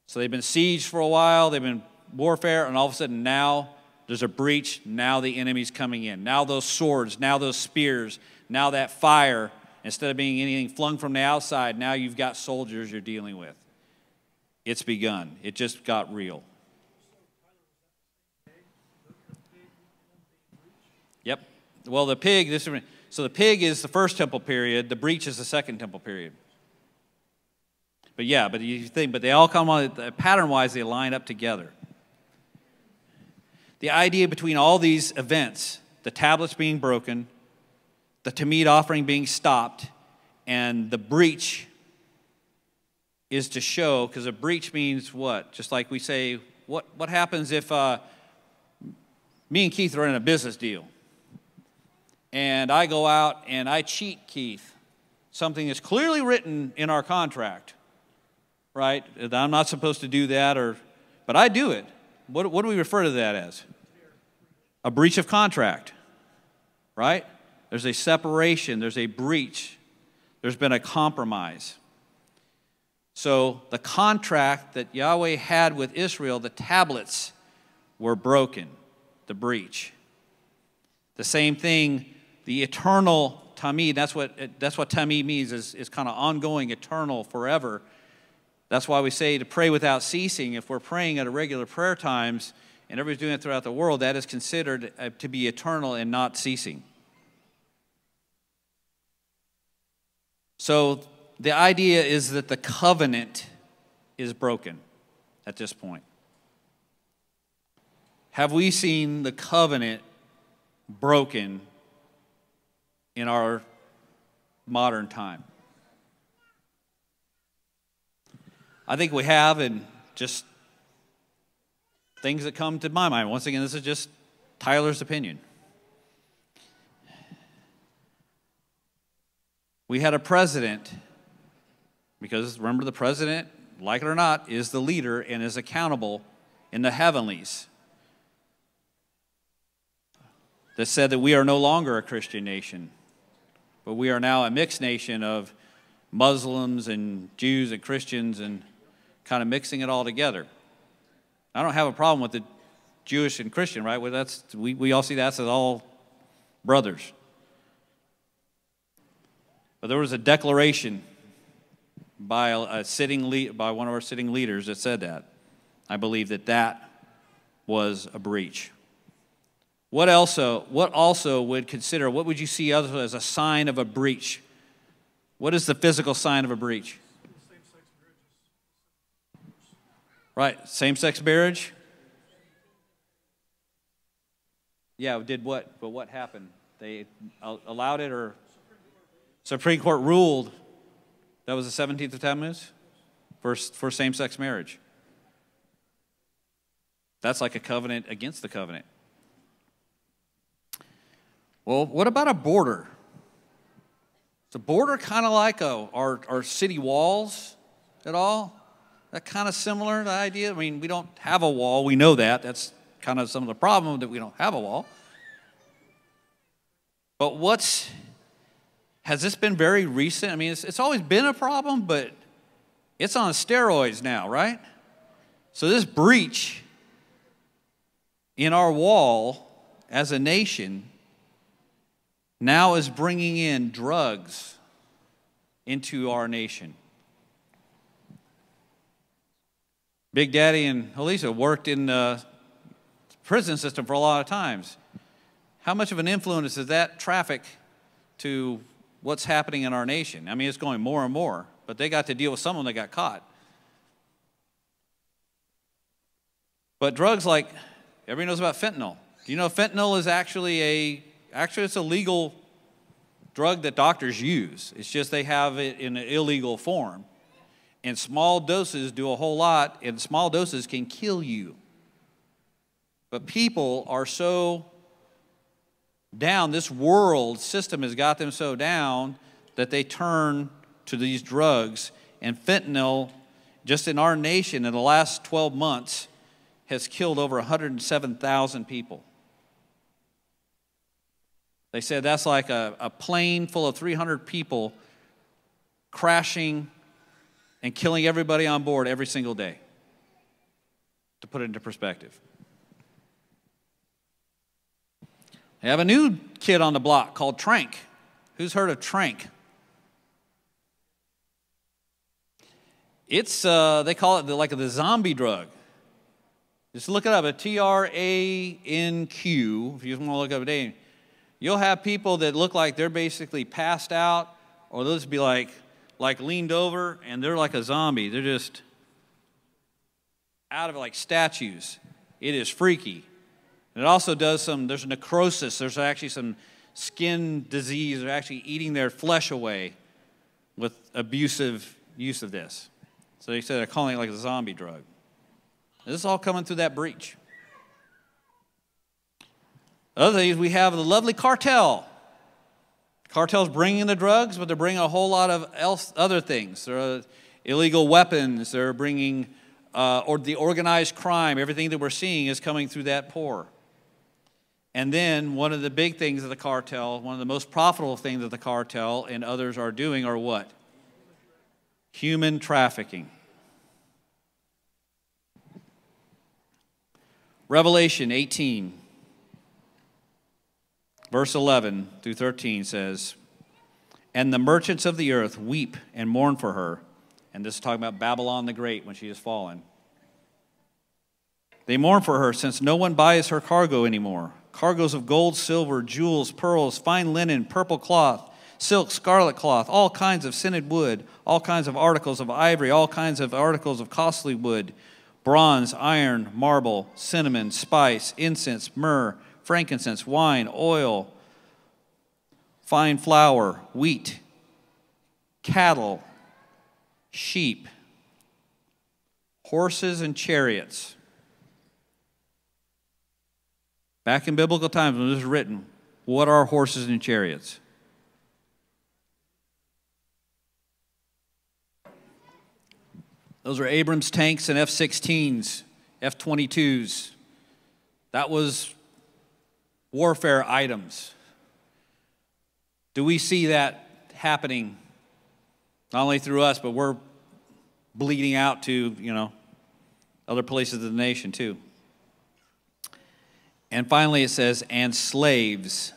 So they've been sieged for a while, they've been warfare, and all of a sudden now there's a breach. Now the enemy's coming in. Now those swords, now those spears, now that fire, instead of being anything flung from the outside, now you've got soldiers you're dealing with. It's begun. It just got real. Yep. Well, the pig, so the pig is the first temple period, the breach is the second temple period. But yeah, but you think, but they all come on, pattern-wise, they line up together. The idea between all these events, the tablets being broken, the Tamid offering being stopped, and the breach is to show, because a breach means what? Just like we say, what happens if me and Keith are in a business deal, and I go out and I cheat Keith, something that's clearly written in our contract, right? I'm not supposed to do that, but I do it. What do we refer to that as? A breach of contract, right? There's a separation, there's a breach, there's been a compromise. So the contract that Yahweh had with Israel, the tablets were broken, the breach. The same thing, the eternal Tamid, that's what Tamid means, is kind of ongoing, eternal, forever. That's why we say to pray without ceasing. If we're praying at irregular prayer times, and everybody's doing it throughout the world, that is considered to be eternal and not ceasing. So the idea is that the covenant is broken at this point. Have we seen the covenant broken in our modern time? I think we have, and just things that come to my mind. Once again, this is just Tyler's opinion. We had a president, because remember, the president, like it or not, is the leader and is accountable in the heavenlies, that said that we are no longer a Christian nation, but we are now a mixed nation of Muslims and Jews and Christians, and kind of mixing it all together. I don't have a problem with the Jewish and Christian, right? Well, we all see that as all brothers. But there was a declaration by one of our sitting leaders that said that. I believe that was a breach. What also would consider, what would you see as a sign of a breach? What is the physical sign of a breach? Right, same-sex marriage? Yeah, did what? But what happened? They allowed it, or Supreme Court ruled that was the 17th of Tammuz for same-sex marriage. That's like a covenant against the covenant. Well, what about a border? Is a border kind of like our city walls at all? That kind of similar, the idea? I mean, we don't have a wall. We know that. That's kind of some of the problem, that we don't have a wall. But has this been very recent? I mean, it's always been a problem, but it's on steroids now, right? So this breach in our wall as a nation now is bringing in drugs into our nation. Big Daddy and Elisa worked in the prison system for a lot of times. How much of an influence does that traffic to what's happening in our nation? I mean, it's going more and more, but they got to deal with someone that got caught. But drugs like, everybody knows about fentanyl. Do you know fentanyl is actually it's a legal drug that doctors use. It's just they have it in an illegal form. And small doses do a whole lot, and small doses can kill you. But people are so down, this world system has got them so down that they turn to these drugs. And fentanyl, just in our nation, in the last 12 months, has killed over 107,000 people. They said that's like a plane full of 300 people crashing and killing everybody on board every single day, to put it into perspective. They have a new kid on the block called Trank. Who's heard of Trank? It's, they call it like the zombie drug. Just look it up, a TRANQ, if you just want to look up a name. You'll have people that look like they're basically passed out, or they'll just be like leaned over, and they're like a zombie. They're just out of like statues. It is freaky. And it also does there's necrosis. There's actually some skin disease. They're actually eating their flesh away with abusive use of this. So they said they're calling it like a zombie drug. And this is all coming through that breach. Other things, we have the lovely cartel. Cartel's bringing the drugs, but they're bringing a whole lot of other things. There are illegal weapons. They're bringing or the organized crime. Everything that we're seeing is coming through that pore. And then one of the big things of the cartel, one of the most profitable things that the cartel and others are doing are what? Human trafficking. Revelation 18, verse 11 through 13 says, "And the merchants of the earth weep and mourn for her." And this is talking about Babylon the Great when she has fallen. "They mourn for her, since no one buys her cargo anymore. Cargoes of gold, silver, jewels, pearls, fine linen, purple cloth, silk, scarlet cloth, all kinds of scented wood, all kinds of articles of ivory, all kinds of articles of costly wood, bronze, iron, marble, cinnamon, spice, incense, myrrh, frankincense, wine, oil, fine flour, wheat, cattle, sheep, horses, and chariots." Back in biblical times when this was written, what are horses and chariots? Those are Abrams tanks and F-16s, F-22s. That was warfare items. Do we see that happening not only through us, but we're bleeding out to, other places of the nation too? And finally it says, "and slaves,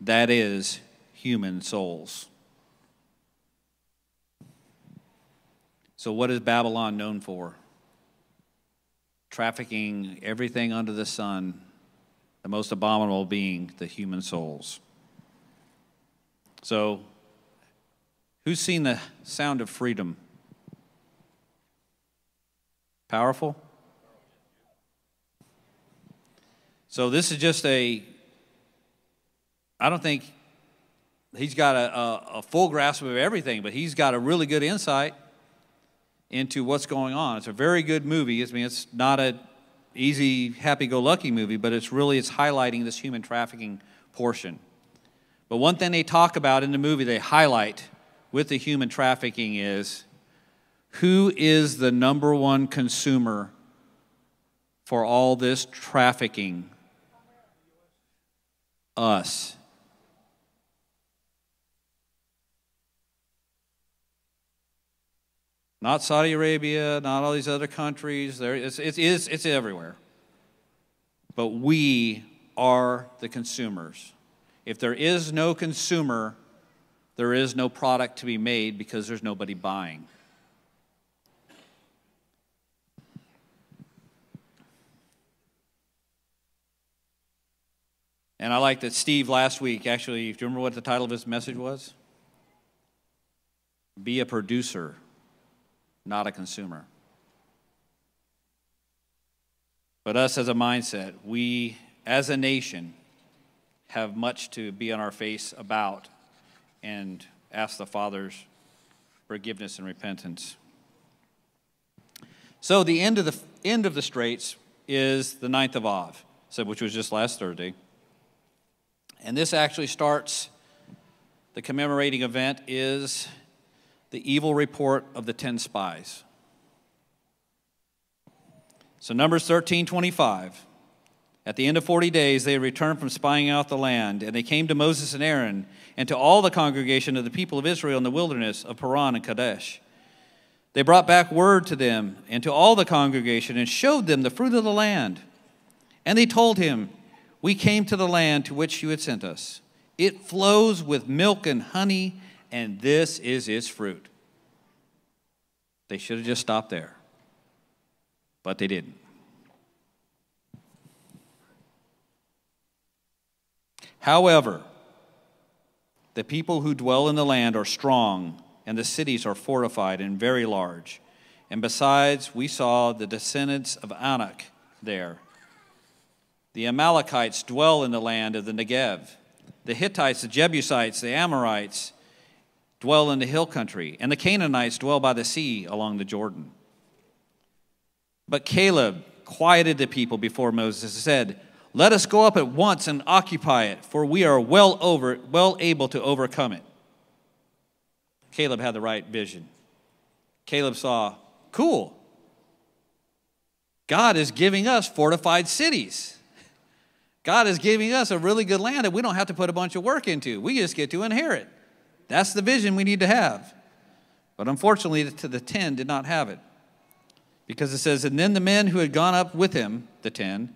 that is, human souls." So what is Babylon known for? Trafficking everything under the sun, the most abominable being the human souls. So, who's seen the Sound of Freedom? Powerful? So this is just I don't think he's got a full grasp of everything, but he's got a really good insight into what's going on. It's a very good movie. It's not an easy, happy-go-lucky movie, but it's highlighting this human trafficking portion. But one thing they talk about in the movie, they highlight with the human trafficking is, who is the number one consumer for all this trafficking? Us. Not Saudi Arabia, not all these other countries. It's everywhere. But we are the consumers. If there is no consumer, there is no product to be made because there's nobody buying. And I like that Steve last week, actually, do you remember what the title of his message was? Be a producer, not a consumer. But us as a mindset, we as a nation have much to be on our face about and ask the Father's forgiveness and repentance. So the end of the Straits is the 9th of Av, which was just last Thursday. And this actually starts, the commemorating event is the evil report of the 10 spies. So Numbers 13:25. At the end of 40 days, they returned from spying out the land, and they came to Moses and Aaron and to all the congregation of the people of Israel in the wilderness of Paran and Kadesh. They brought back word to them and to all the congregation and showed them the fruit of the land. And they told him, "We came to the land to which you had sent us. It flows with milk and honey, and this is its fruit." They should have just stopped there, but they didn't. However, The people who dwell in the land are strong, and the cities are fortified and very large. And besides, we saw the descendants of Anak there. The Amalekites dwell in the land of the Negev. The Hittites, the Jebusites, the Amorites dwell in the hill country, and the Canaanites dwell by the sea along the Jordan. But Caleb quieted the people before Moses and said, "Let us go up at once and occupy it, for we are well able to overcome it." Caleb had the right vision. Caleb saw, cool, God is giving us fortified cities. God is giving us a really good land that we don't have to put a bunch of work into. We just get to inherit. That's the vision we need to have. But unfortunately, the 10 did not have it. Because it says, and then the men who had gone up with him, the 10,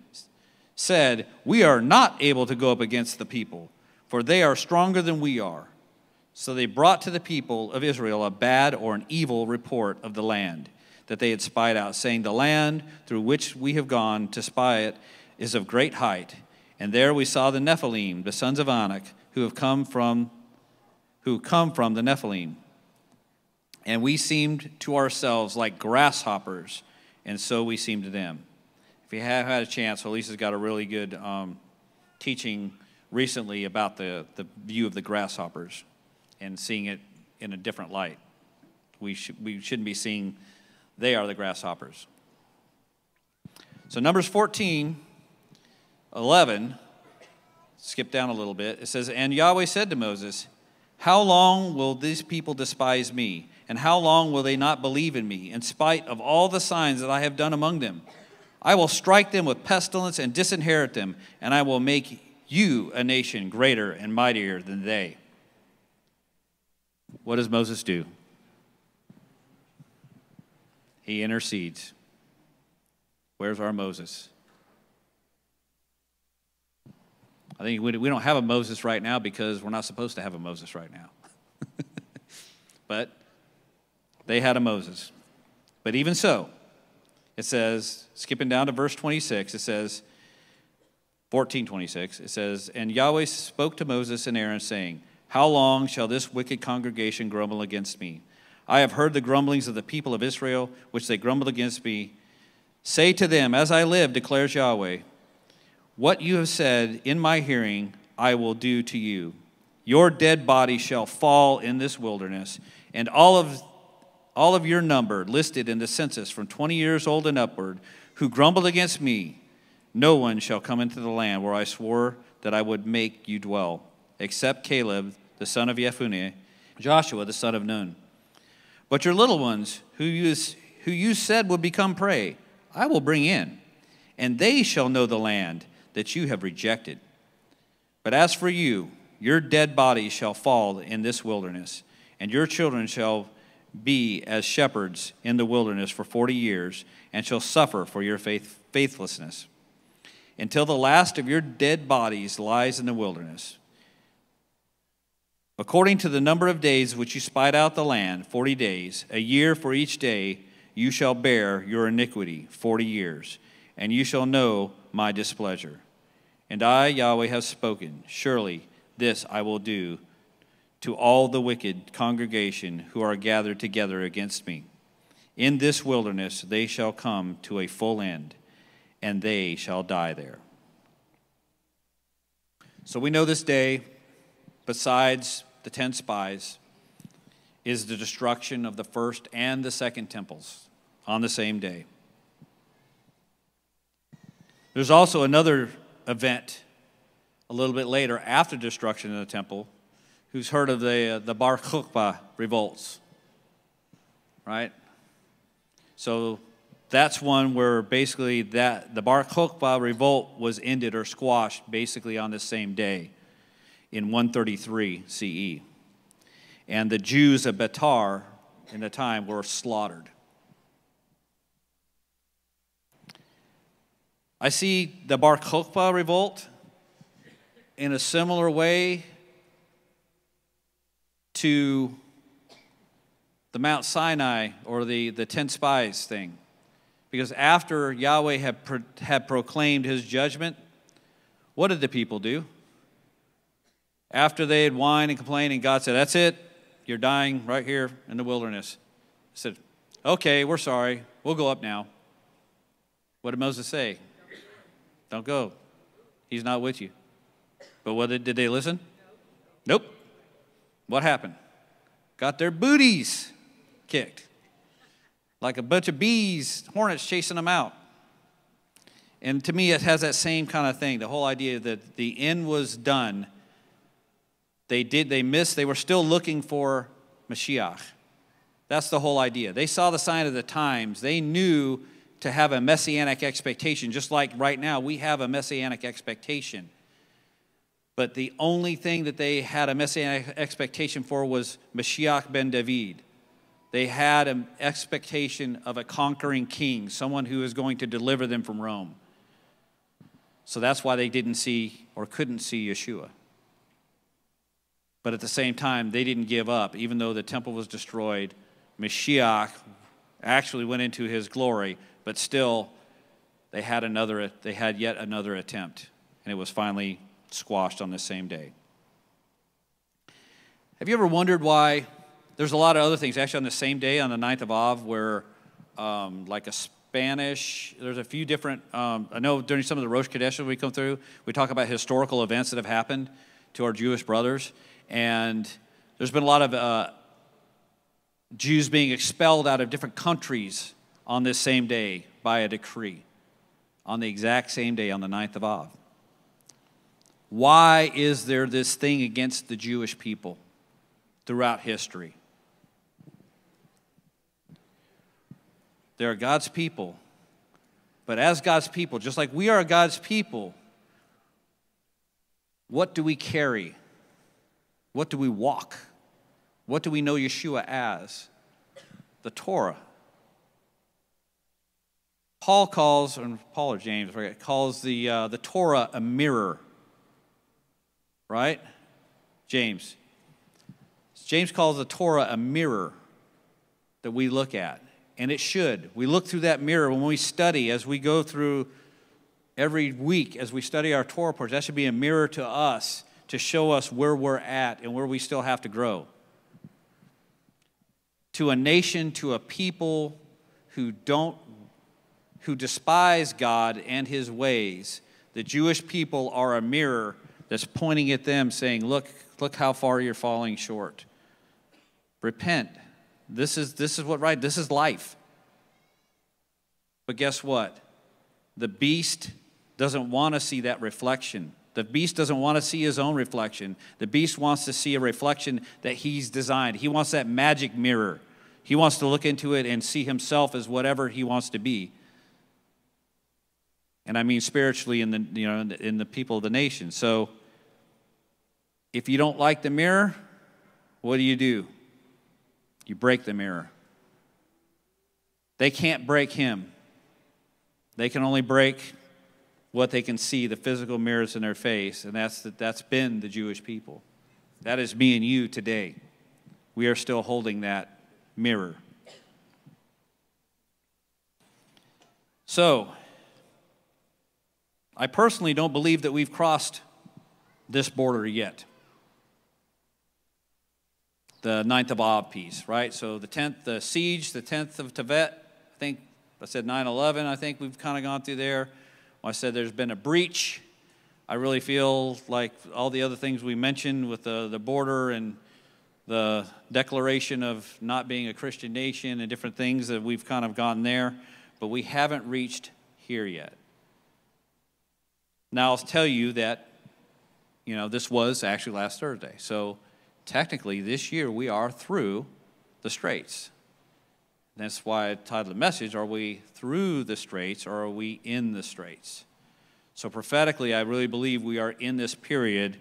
said, "We are not able to go up against the people, for they are stronger than we are." So they brought to the people of Israel a bad or an evil report of the land that they had spied out, saying, "The land through which we have gone to spy it is of great height. And there we saw the Nephilim, the sons of Anak, who come from the Nephilim. And we seemed to ourselves like grasshoppers, and so we seemed to them." If you have had a chance, well, Lisa's got a really good teaching recently about the view of the grasshoppers and seeing it in a different light. We shouldn't be seeing they are the grasshoppers. So Numbers 14:11, skip down a little bit. It says, "And Yahweh said to Moses, how long will these people despise me? And how long will they not believe in me, in spite of all the signs that I have done among them? I will strike them with pestilence and disinherit them, and I will make you a nation greater and mightier than they." What does Moses do? He intercedes. Where's our Moses? I think we don't have a Moses right now because we're not supposed to have a Moses right now. But they had a Moses. But even so, it says, skipping down to verse 26, it says, 14:26, it says, "And Yahweh spoke to Moses and Aaron, saying, how long shall this wicked congregation grumble against me? I have heard the grumblings of the people of Israel, which they grumbled against me. Say to them, as I live, declares Yahweh, what you have said in my hearing, I will do to you. Your dead body shall fall in this wilderness, and all of your number listed in the census from 20 years old and upward, who grumbled against me, no one shall come into the land where I swore that I would make you dwell, except Caleb, the son of Jephunneh, Joshua, the son of Nun. But your little ones, who you said would become prey, I will bring in, and they shall know the land that you have rejected. But as for you, your dead bodies shall fall in this wilderness, and your children shall be as shepherds in the wilderness for 40 years, and shall suffer for your faithlessness, until the last of your dead bodies lies in the wilderness. According to the number of days which you spied out the land, 40 days, a year for each day, you shall bear your iniquity 40 years, and you shall know my displeasure. And I, Yahweh, have spoken. Surely this I will do to all the wicked congregation who are gathered together against me. In this wilderness they shall come to a full end, and they shall die there. So we know this day, besides the 10 spies, is the destruction of the first and the second temples on the same day. There's also another event a little bit later after destruction of the temple. Who's heard of the Bar Kokhba revolts? Right? So that's one where basically the Bar Kokhba revolt was ended or squashed basically on the same day in 133 CE. And the Jews of Betar in the time were slaughtered. I see the Bar Kokhba revolt in a similar way to the Mount Sinai or the 10 spies thing. Because after Yahweh had proclaimed his judgment, what did the people do? After they had whined and complained, and God said, that's it. You're dying right here in the wilderness. He said, okay, we're sorry. We'll go up now. What did Moses say? Don't go. He's not with you. But did they listen? Nope. What happened? Got their booties kicked. Like a bunch of bees, hornets chasing them out. And to me, it has that same kind of thing. The whole idea that the end was done. They were still looking for Mashiach. That's the whole idea. They saw the sign of the times. They knew to have a messianic expectation, just like right now we have a messianic expectation. But the only thing that they had a messianic expectation for was Mashiach ben David. They had an expectation of a conquering king, someone who is going to deliver them from Rome. So that's why they didn't see or couldn't see Yeshua. But at the same time, they didn't give up. Even though the temple was destroyed, Mashiach actually went into his glory, but still they had yet another attempt, and it was finally squashed on the same day. Have you ever wondered why there's a lot of other things actually on the same day, on the 9th of Av, where like a Spanish, there's a few different, I know during some of the Rosh Kadeshas we come through, we talk about historical events that have happened to our Jewish brothers, and there's been a lot of Jews being expelled out of different countries on this same day by a decree, on the exact same day, on the 9th of Av. Why is there this thing against the Jewish people throughout history? They are God's people, but as God's people, just like we are God's people, what do we carry? What do we walk? What do we know Yeshua as? The Torah. Paul or James, right, calls the Torah a mirror, right? James calls the Torah a mirror that we look at, and it should. We look through that mirror when we study, as we go through every week, as we study our Torah portion. That should be a mirror to us to show us where we're at and where we still have to grow. To a nation, to a people who despise God and his ways, the Jewish people are a mirror that's pointing at them saying, look how far you're falling short. Repent. This is what right. This is life. But guess what? The beast doesn't want to see that reflection. The beast doesn't want to see his own reflection. The beast wants to see a reflection that he's designed. He wants that magic mirror. He wants to look into it and see himself as whatever he wants to be. And I mean spiritually in the people of the nation. So if you don't like the mirror, what do? You break the mirror. They can't break him. They can only break what they can see, the physical mirrors in their face, and that's been the Jewish people. That is me and you today. We are still holding that mirror. So, I personally don't believe that we've crossed this border yet. The 9th of Av piece, right? So the 10th, the siege, the 10th of Tevet, I think I said 9/11, I think we've kind of gone through there. When I said there's been a breach, I really feel like all the other things we mentioned with the border and the declaration of not being a Christian nation and different things, that we've kind of gone there, but we haven't reached here yet. Now, I'll tell you that, this was actually last Thursday. So technically this year we are through the Straits. That's why I titled the message, are we through the Straits or are we in the Straits? So prophetically, I really believe we are in this period,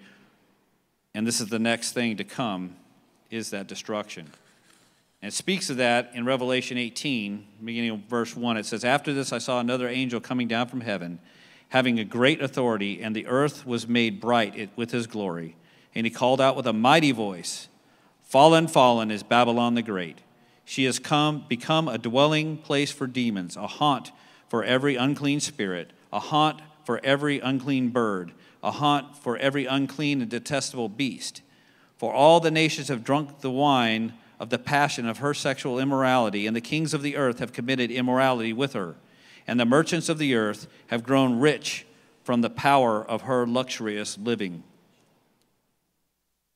and this is the next thing to come, is that destruction. And it speaks of that in Revelation 18, beginning of verse 1. It says, "After this I saw another angel coming down from heaven, having a great authority, and the earth was made bright with his glory. And he called out with a mighty voice, 'Fallen, fallen is Babylon the Great. She has become a dwelling place for demons, a haunt for every unclean spirit, a haunt for every unclean bird, a haunt for every unclean and detestable beast. For all the nations have drunk the wine of the passion of her sexual immorality, and the kings of the earth have committed immorality with her. And the merchants of the earth have grown rich from the power of her luxurious living.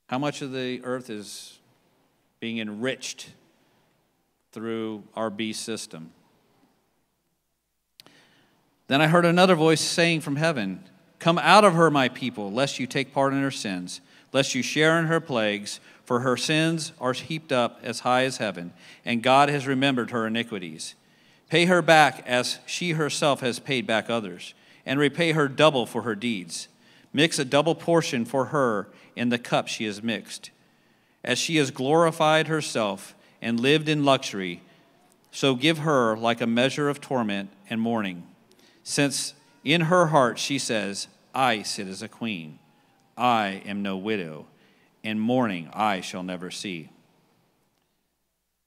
How much of the earth is being enriched through our beast system? Then I heard another voice saying from heaven, "Come out of her, my people, lest you take part in her sins, lest you share in her plagues, for her sins are heaped up as high as heaven, and God has remembered her iniquities. Pay her back as she herself has paid back others, and repay her double for her deeds. Mix a double portion for her in the cup she has mixed. As she has glorified herself and lived in luxury, so give her like a measure of torment and mourning. Since in her heart she says, I sit as a queen, I am no widow, and mourning I shall never see."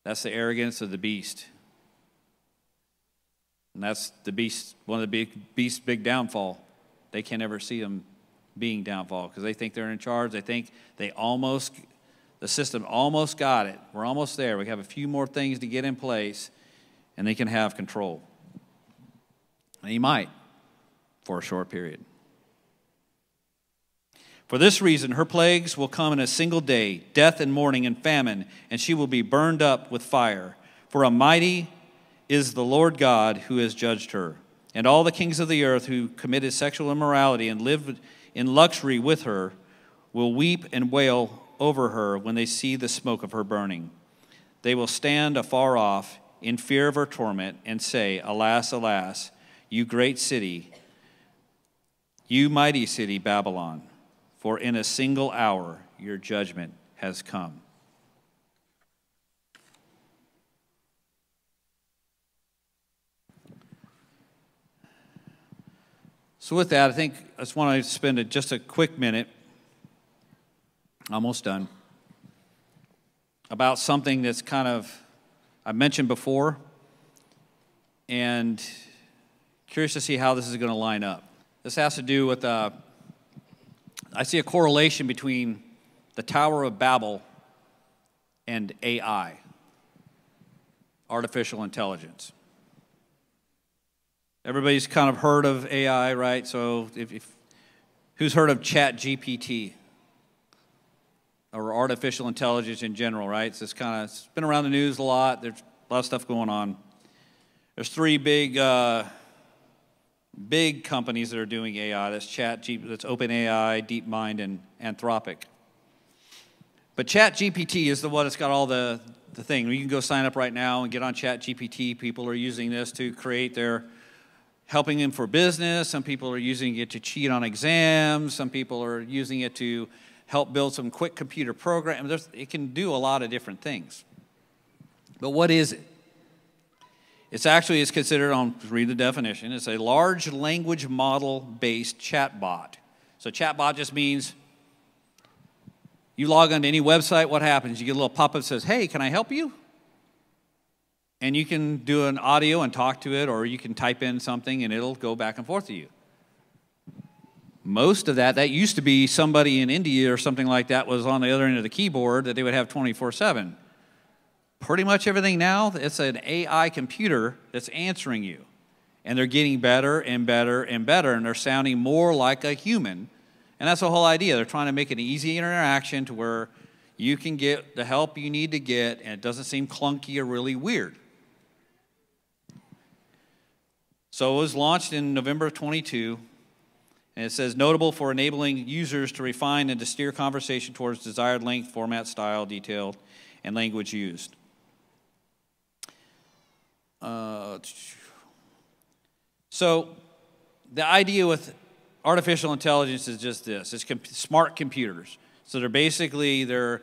That's the arrogance of the beast. And that's the beast, one of the beast's big downfall. They can't ever see them being downfall because they think they're in charge. They think the system almost got it. We're almost there. We have a few more things to get in place, and they can have control. And he might for a short period. For this reason, her plagues will come in a single day, death and mourning and famine, and she will be burned up with fire. For a mighty is the Lord God who has judged her. And all the kings of the earth who committed sexual immorality and lived in luxury with her will weep and wail over her when they see the smoke of her burning. They will stand afar off in fear of her torment and say, "Alas, alas, you great city, you mighty city, Babylon, for in a single hour your judgment has come." So with that, I just want to spend just a quick minute, almost done, about something that's I mentioned before, and curious to see how this is going to line up. This has to do with, I see a correlation between the Tower of Babel and AI, artificial intelligence. Everybody's kind of heard of AI, right? So who's heard of ChatGPT or artificial intelligence in general, right? So it's been around the news a lot. There's a lot of stuff going on. There's three big companies that are doing AI. That's that's OpenAI, DeepMind, and Anthropic. But ChatGPT is the one that's got all the thing. You can go sign up right now and get on ChatGPT. People are using this to create helping them for business. Some people are using it to cheat on exams. Some people are using it to help build some quick computer programs. It can do a lot of different things. But what is it? It's considered, read the definition, it's a large language model-based chatbot. So chatbot just means you log onto any website, what happens? You get a little pop-up that says, "Hey, can I help you?" And you can do an audio and talk to it, or you can type in something and it'll go back and forth to you. Most of that used to be somebody in India or something like that was on the other end of the keyboard that they would have 24/7. Pretty much everything now, it's an AI computer that's answering you. And they're getting better and better and better, and they're sounding more like a human. And that's the whole idea. They're trying to make it an easy interaction to where you can get the help you need to get, and it doesn't seem clunky or really weird. So it was launched in November of 22, and it says, notable for enabling users to refine and to steer conversation towards desired length, format, style, detail, and language used. So the idea with artificial intelligence is just this. It's smart computers. So the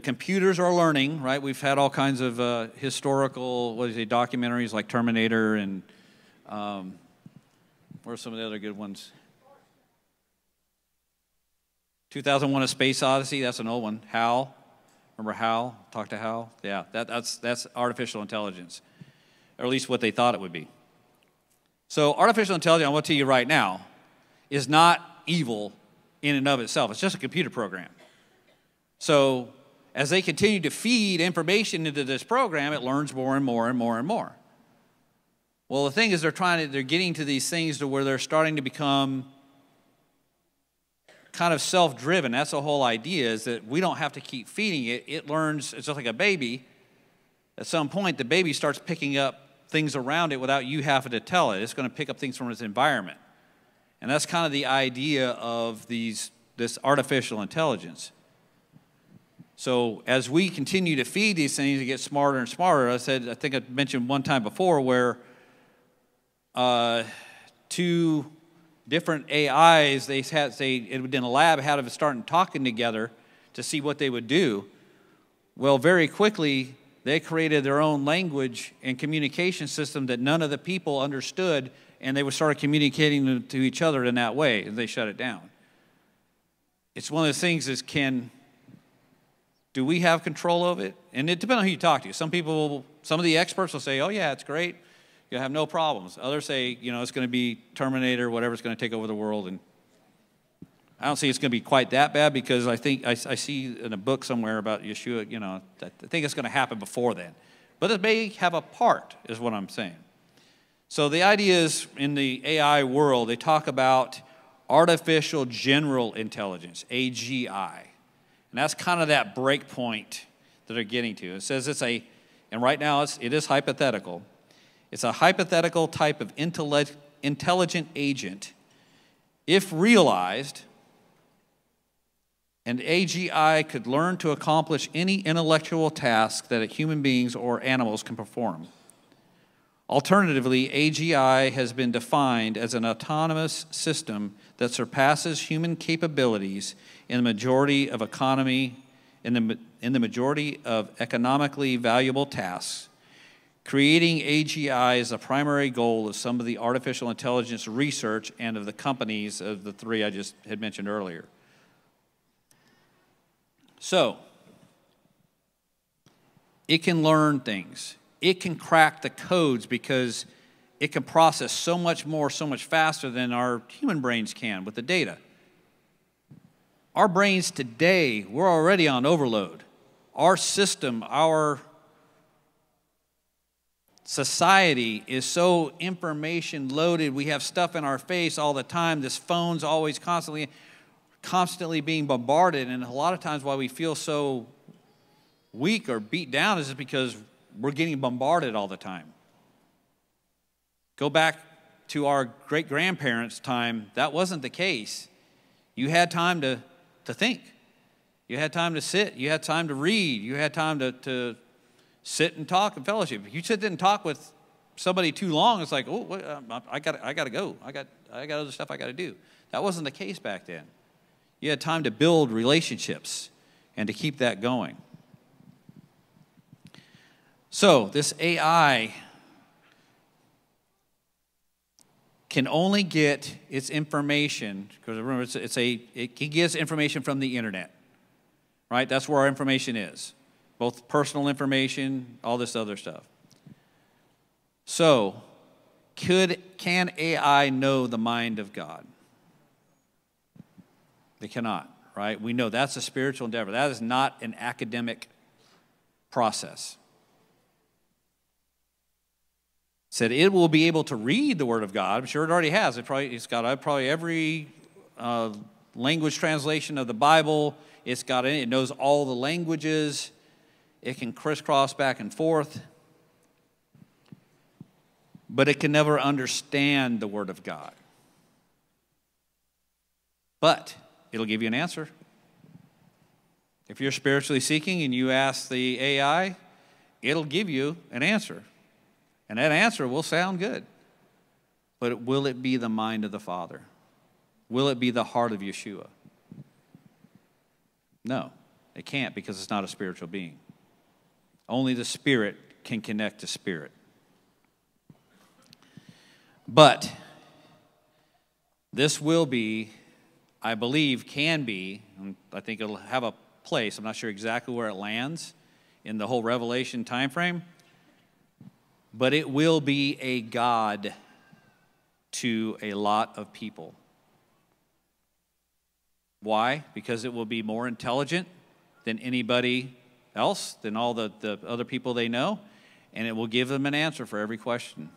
computers are learning, right? We've had all kinds of historical, documentaries like Terminator and what are some of the other good ones? 2001: A Space Odyssey, that's an old one. HAL, remember HAL? Talk to HAL? Yeah, that's artificial intelligence, or at least what they thought it would be. So artificial intelligence, I want to tell you right now, is not evil in and of itself. It's just a computer program. So as they continue to feed information into this program, it learns more and more and more and more. Well, the thing is they're getting to these things to where they're starting to become kind of self-driven. That's the whole idea, is that we don't have to keep feeding it. It learns, it's just like a baby. At some point, the baby starts picking up things around it without you having to tell it. It's going to pick up things from its environment. And that's kind of the idea of this artificial intelligence. So as we continue to feed these things, it gets smarter and smarter. I think I mentioned one time before where two different AIs, in a lab, had them starting talking together to see what they would do. Well, very quickly, they created their own language and communication system that none of the people understood, and they would start communicating to each other in that way, and they shut it down. It's one of those things is, do we have control of it? And it depends on who you talk to. Some of the experts will say, oh yeah, it's great. You'll have no problems. Others say, it's going to be Terminator, whatever's going to take over the world. And I don't see it's going to be quite that bad, because I think I see in a book somewhere about Yeshua, I think it's going to happen before then. But it may have a part, is what I'm saying. So the idea is, in the AI world, they talk about artificial general intelligence, AGI. And that's kind of that break point that they're getting to. It says and right now it is hypothetical. It's a hypothetical type of intelligent agent. If realized, an AGI could learn to accomplish any intellectual task that human beings or animals can perform. Alternatively, AGI has been defined as an autonomous system that surpasses human capabilities in the majority of economically valuable tasks. Creating AGI is a primary goal of some of the artificial intelligence research and of the companies of the three I just had mentioned earlier. So, it can learn things. It can crack the codes because it can process so much more, so much faster than our human brains can with the data. Our brains today, we're already on overload. Our system, our society is so information loaded. We have stuff in our face all the time. This phone's always constantly being bombarded. And a lot of times why we feel so weak or beat down is because we're getting bombarded all the time. Go back to our great-grandparents' time, that wasn't the case. You had time to think. You had time to sit. You had time to read. You had time to sit and talk and fellowship. If you sit and talk with somebody too long, it's like, I got to go. I got other stuff I got to do. That wasn't the case back then. You had time to build relationships and to keep that going. So this AI can only get its information, because remember, it gets information from the internet, right? That's where our information is, both personal information, all this other stuff. So, can AI know the mind of God? They cannot, right? We know that's a spiritual endeavor. That is not an academic process. Said it will be able to read the Word of God. I'm sure it already has. It's got probably every language translation of the Bible. It's got it. It knows all the languages. It can crisscross back and forth. But it can never understand the Word of God. But it'll give you an answer. If you're spiritually seeking and you ask the AI, it'll give you an answer. And that answer will sound good. But will it be the mind of the Father? Will it be the heart of Yeshua? No, it can't, because it's not a spiritual being. Only the Spirit can connect to Spirit. But this will be, I believe, can be, and I think it'll have a place. I'm not sure exactly where it lands in the whole Revelation time frame. But it will be a God to a lot of people. Why? Because it will be more intelligent than anybody else, than all the other people they know, and it will give them an answer for every question.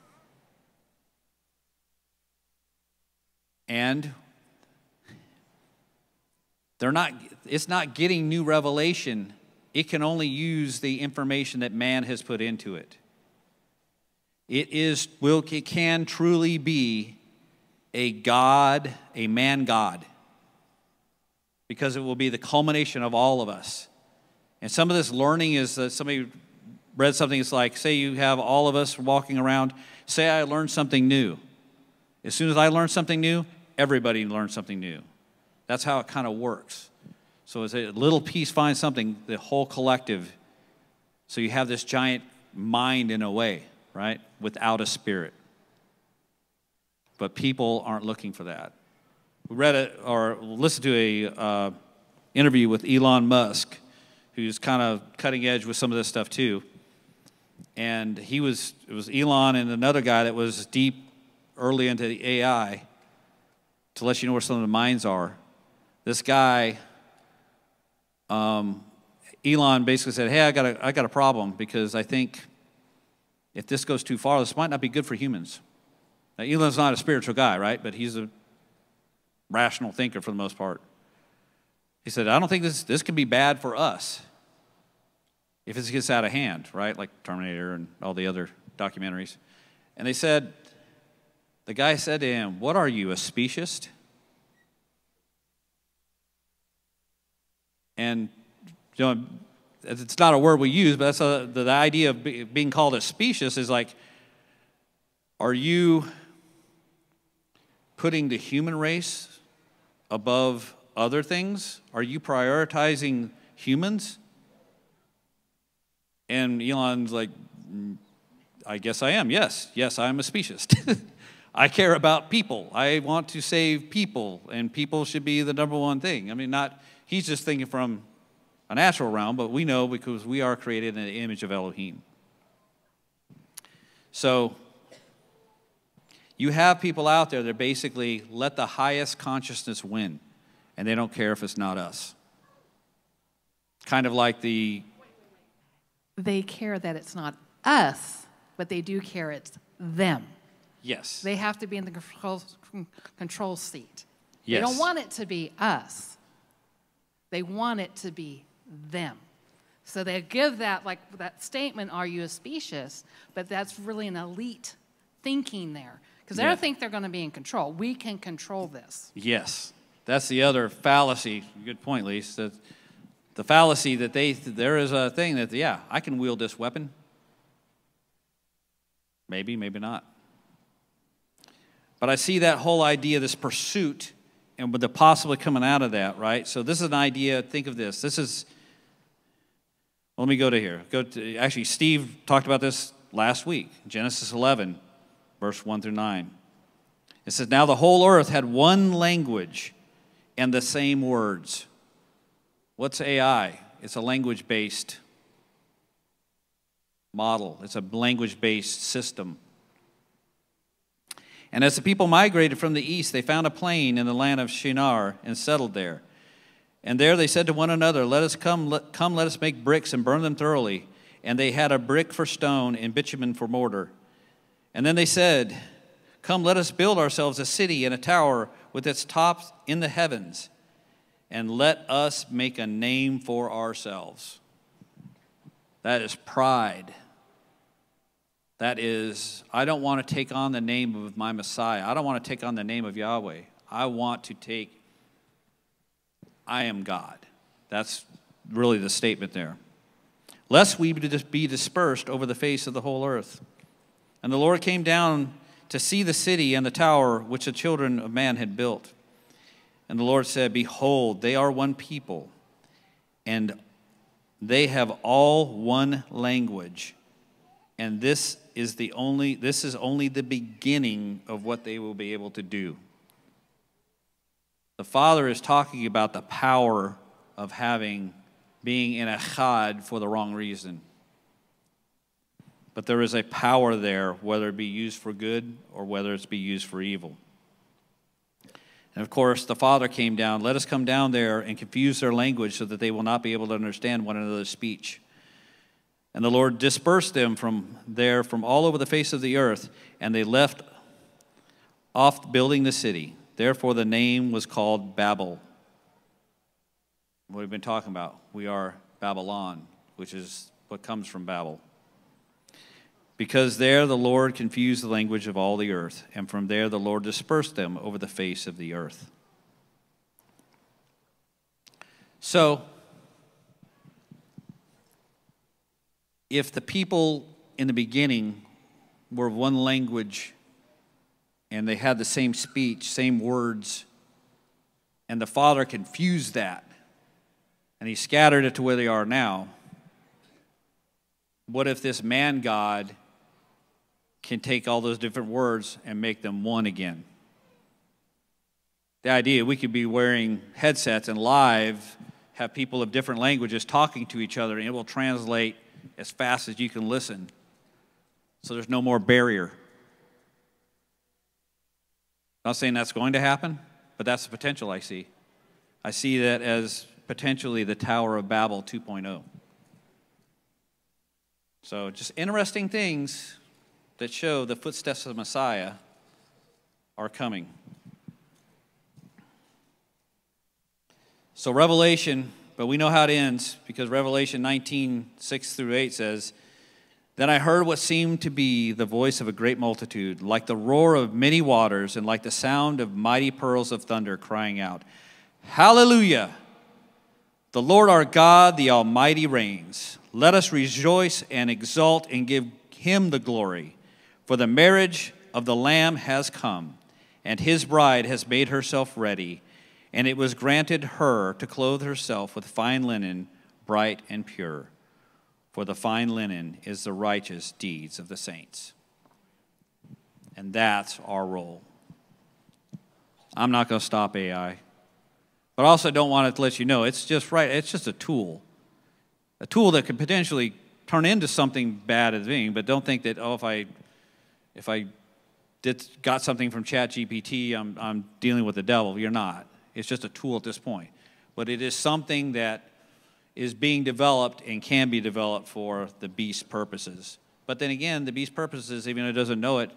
And it's not getting new revelation. It can only use the information that man has put into it. It can truly be a God, a man God, because it will be the culmination of all of us. And some of this learning is that somebody read something, it's like, say you have all of us walking around, say I learned something new. As soon as I learn something new, everybody learns something new. That's how it kind of works. So as a little piece finds something, the whole collective, so you have this giant mind in a way, right, without a spirit. But people aren't looking for that. We read it or listened to a interview with Elon Musk, who's kind of cutting edge with some of this stuff too. And it was Elon and another guy that was deep early into the AI, to let you know where some of the minds are. This guy, Elon basically said, hey, I got a problem, because I think if this goes too far, this might not be good for humans. Now, Elon's not a spiritual guy, right? But he's a rational thinker for the most part. He said, I don't think this can be bad for us if it gets out of hand, right? Like Terminator and all the other documentaries. And the guy said to him, what are you, a speciesist? And, you know, it's not a word we use, but that's the idea of being called a speciesist is like, are you putting the human race above other things? Are you prioritizing humans? And Elon's like, I guess I am. Yes, I'm a speciesist. I care about people. I want to save people, and people should be the number one thing. I mean, he's just thinking from a natural realm, but we know because we are created in the image of Elohim. So you have people out there that basically let the highest consciousness win, and they don't care if it's not us. Kind of like They care that it's not us, but they do care it's them. Yes. They have to be in the control seat. Yes. They don't want it to be us. They want it to be them. So they give that, like that statement, are you a speciesist? But that's really an elite thinking there. Because they think they're going to be in control. We can control this. Yes. That's the other fallacy. Good point, Lise. That the fallacy that there is a thing that, yeah, I can wield this weapon. Maybe, maybe not. But I see that whole idea, this pursuit, and with the possibly coming out of that, right? So this is an idea, think of this. Let me go to here. Actually, Steve talked about this last week, Genesis 11, verse 1 through 9. It says, now the whole earth had one language and the same words. What's AI? It's a language-based model. It's a language-based system. And as the people migrated from the east, they found a plain in the land of Shinar and settled there. And there they said to one another, let us make bricks and burn them thoroughly. And they had a brick for stone and bitumen for mortar. And then they said, come, let us build ourselves a city and a tower with its tops in the heavens. And let us make a name for ourselves. That is pride. That is, I don't want to take on the name of my Messiah. I don't want to take on the name of Yahweh. I want to take, I am God. That's really the statement there. Lest we be dispersed over the face of the whole earth. And the Lord came down to see the city and the tower which the children of man had built. And the Lord said, behold, they are one people, and they have all one language. And this is only the beginning of what they will be able to do. The Father is talking about the power of being in a chad for the wrong reason. But there is a power there, whether it be used for good or whether it's be used for evil. And of course, the Father came down. Let us come down there and confuse their language so that they will not be able to understand one another's speech. And the Lord dispersed them from there from all over the face of the earth, and they left off building the city. Therefore, the name was called Babel. What we've been talking about. We are Babylon, which is what comes from Babel. Because there the Lord confused the language of all the earth, and from there the Lord dispersed them over the face of the earth. So, if the people in the beginning were one language, and they had the same speech, same words, and the Father confused that, and he scattered it to where they are now, what if this man God can take all those different words and make them one again? The idea, we could be wearing headsets and live, have people of different languages talking to each other, and it will translate as fast as you can listen. So there's no more barrier. Not saying that's going to happen, but that's the potential I see. I see that as potentially the Tower of Babel 2.0. So just interesting things that show the footsteps of the Messiah are coming. So Revelation, but we know how it ends because Revelation 19:6-8 says, "Then I heard what seemed to be the voice of a great multitude, like the roar of many waters and like the sound of mighty pearls of thunder, crying out, 'Hallelujah! The Lord our God, the Almighty reigns. Let us rejoice and exult and give him the glory. For the marriage of the Lamb has come, and his bride has made herself ready. And it was granted her to clothe herself with fine linen, bright and pure. For the fine linen is the righteous deeds of the saints.'" And that's our role. I'm not going to stop AI. But I also don't want to let you know, it's just right. It's just a tool that could potentially turn into something bad at the beginning. But don't think that, oh, if I got something from ChatGPT, I'm dealing with the devil. You're not. It's just a tool at this point. But it is something that is being developed and can be developed for the beast's purposes. But then again, the beast's purposes, even though it doesn't know it,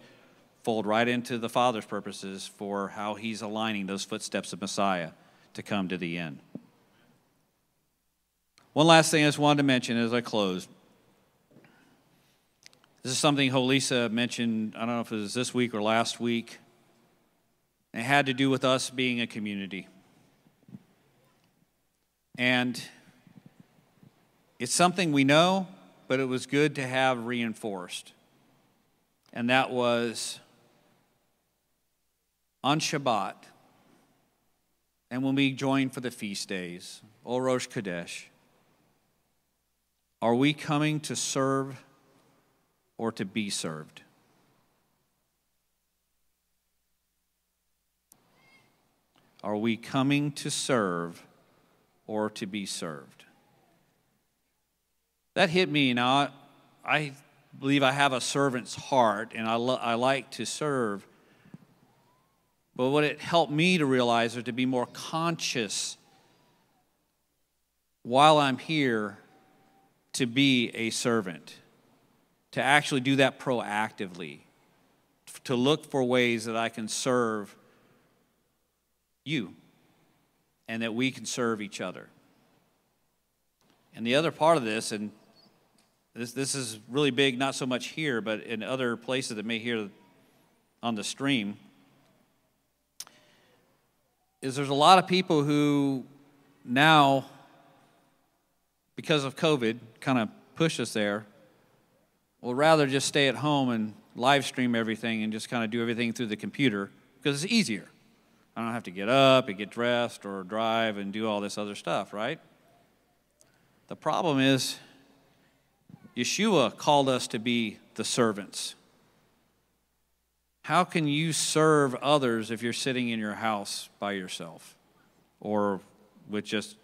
fold right into the Father's purposes for how he's aligning those footsteps of Messiah to come to the end. One last thing I just wanted to mention as I close. This is something Holisa mentioned, I don't know if it was this week or last week. It had to do with us being a community. And it's something we know, but it was good to have reinforced. And that was on Shabbat, and when we join for the feast days, Ol Rosh Kadesh, are we coming to serve or to be served? Are we coming to serve or to be served? That hit me. Now, I believe I have a servant's heart, and I like to serve. But what it helped me to realize is to be more conscious while I'm here to be a servant, to actually do that proactively, to look for ways that I can serve you and that we can serve each other. And the other part of this, and this is really big, not so much here, but in other places that may hear on the stream, is there's a lot of people who now, because of COVID, kind of push us there, will rather just stay at home and live stream everything and just kind of do everything through the computer because it's easier. I don't have to get up and get dressed or drive and do all this other stuff, right? The problem is Yeshua called us to be the servants. How can you serve others if you're sitting in your house by yourself or with just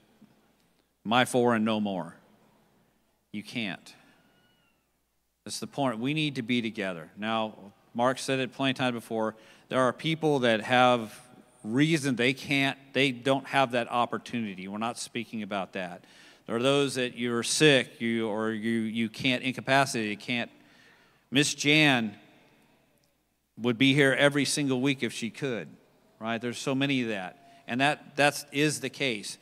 my four and no more? You can't. That's the point. We need to be together. Now, Mark said it plenty of times before. There are people that have reason they don't have that opportunity. We're not speaking about that. There are those that you're sick, you can't, incapacitated, can't. Miss Jan would be here every single week if she could, right? There's so many of that. And that is the case.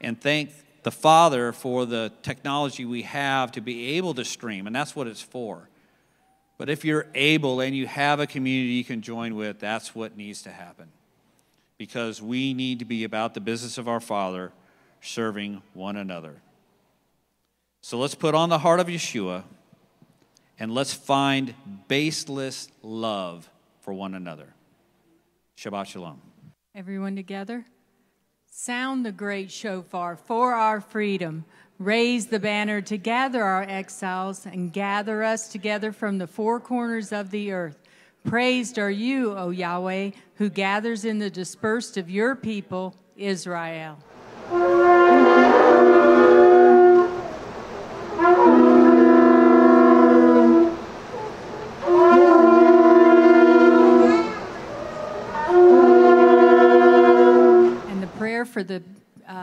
And thank the Father for the technology we have to be able to stream, and that's what it's for. But if you're able and you have a community you can join with, that's what needs to happen. Because we need to be about the business of our Father, serving one another. So let's put on the heart of Yeshua, and let's find baseless love for one another. Shabbat Shalom. Everyone together. Sound the great shofar for our freedom. Raise the banner to gather our exiles and gather us together from the four corners of the earth. Praised are you, O Yahweh, who gathers in the dispersed of your people, Israel. For the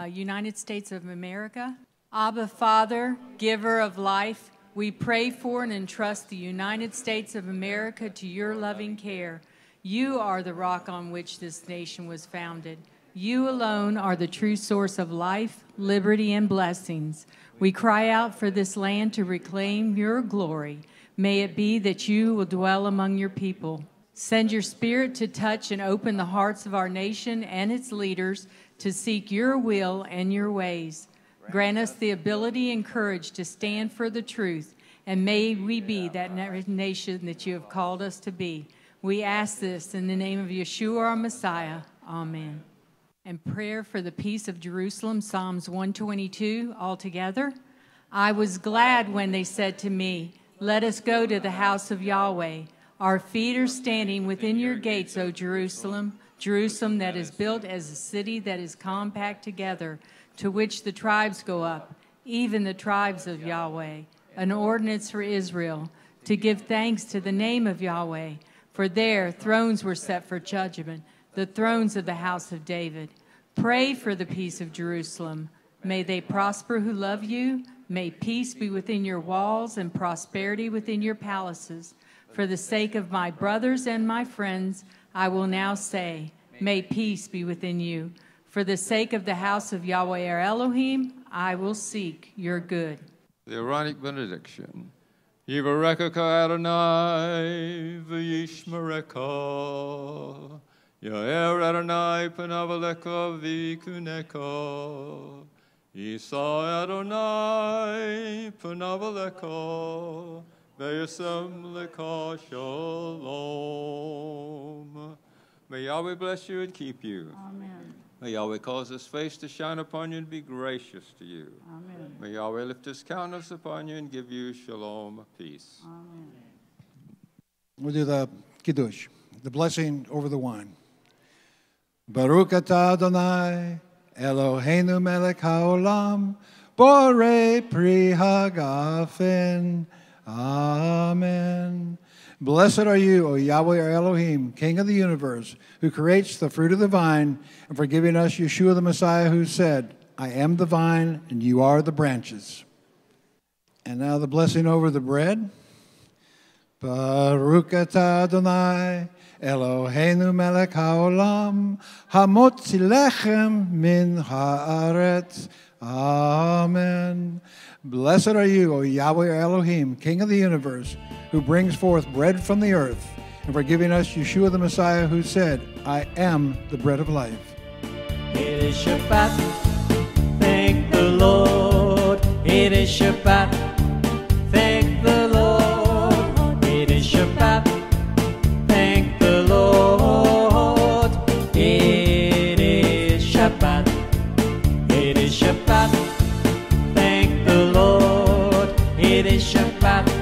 United States of America. Abba, Father, giver of life, we pray for and entrust the United States of America to your loving care. You are the rock on which this nation was founded. You alone are the true source of life, liberty, and blessings. We cry out for this land to reclaim your glory. May it be that you will dwell among your people. Send your Spirit to touch and open the hearts of our nation and its leaders to seek your will and your ways. Grant us the ability and courage to stand for the truth, and may we be that nation that you have called us to be. We ask this in the name of Yeshua, our Messiah. Amen. And prayer for the peace of Jerusalem, Psalms 122, all together. I was glad when they said to me, let us go to the house of Yahweh. Our feet are standing within your gates, O Jerusalem. Jerusalem that is built as a city that is compact together, to which the tribes go up, even the tribes of Yahweh, an ordinance for Israel, to give thanks to the name of Yahweh. For there thrones were set for judgment, the thrones of the house of David. Pray for the peace of Jerusalem. May they prosper who love you. May peace be within your walls and prosperity within your palaces. For the sake of my brothers and my friends, I will now say, may peace be within you. For the sake of the house of Yahweh our Elohim, I will seek your good. The Aaronic benediction. Yivarekaka Adonai v'yishmereka. Yair Adonai panavaleka v'kuneka. Yisa Adonai panavaleka. V'yasem leka shalom. May Yahweh bless you and keep you. Amen. May Yahweh cause his face to shine upon you and be gracious to you. Amen. May Yahweh lift his countenance upon you and give you shalom, peace. Amen. We'll do the Kiddush, the blessing over the wine. Baruch atah Adonai, Eloheinu melech haolam, borei pri hagafen. Amen. Blessed are you, O Yahweh our Elohim, King of the universe, who creates the fruit of the vine, and for giving us Yeshua the Messiah, who said, I am the vine, and you are the branches. And now the blessing over the bread. Baruch atah Adonai, Eloheinu melech haolam, hamotzi lechem min haaretz. Amen. Blessed are you, O Yahweh our Elohim, King of the universe, who brings forth bread from the earth, and for giving us Yeshua the Messiah, who said, I am the bread of life. It is Shabbat, thank the Lord. It is Shabbat, thank the Lord. It is Shabbat, thank the Lord. It is Shabbat, it is Shabbat, thank the Lord. It is Shabbat.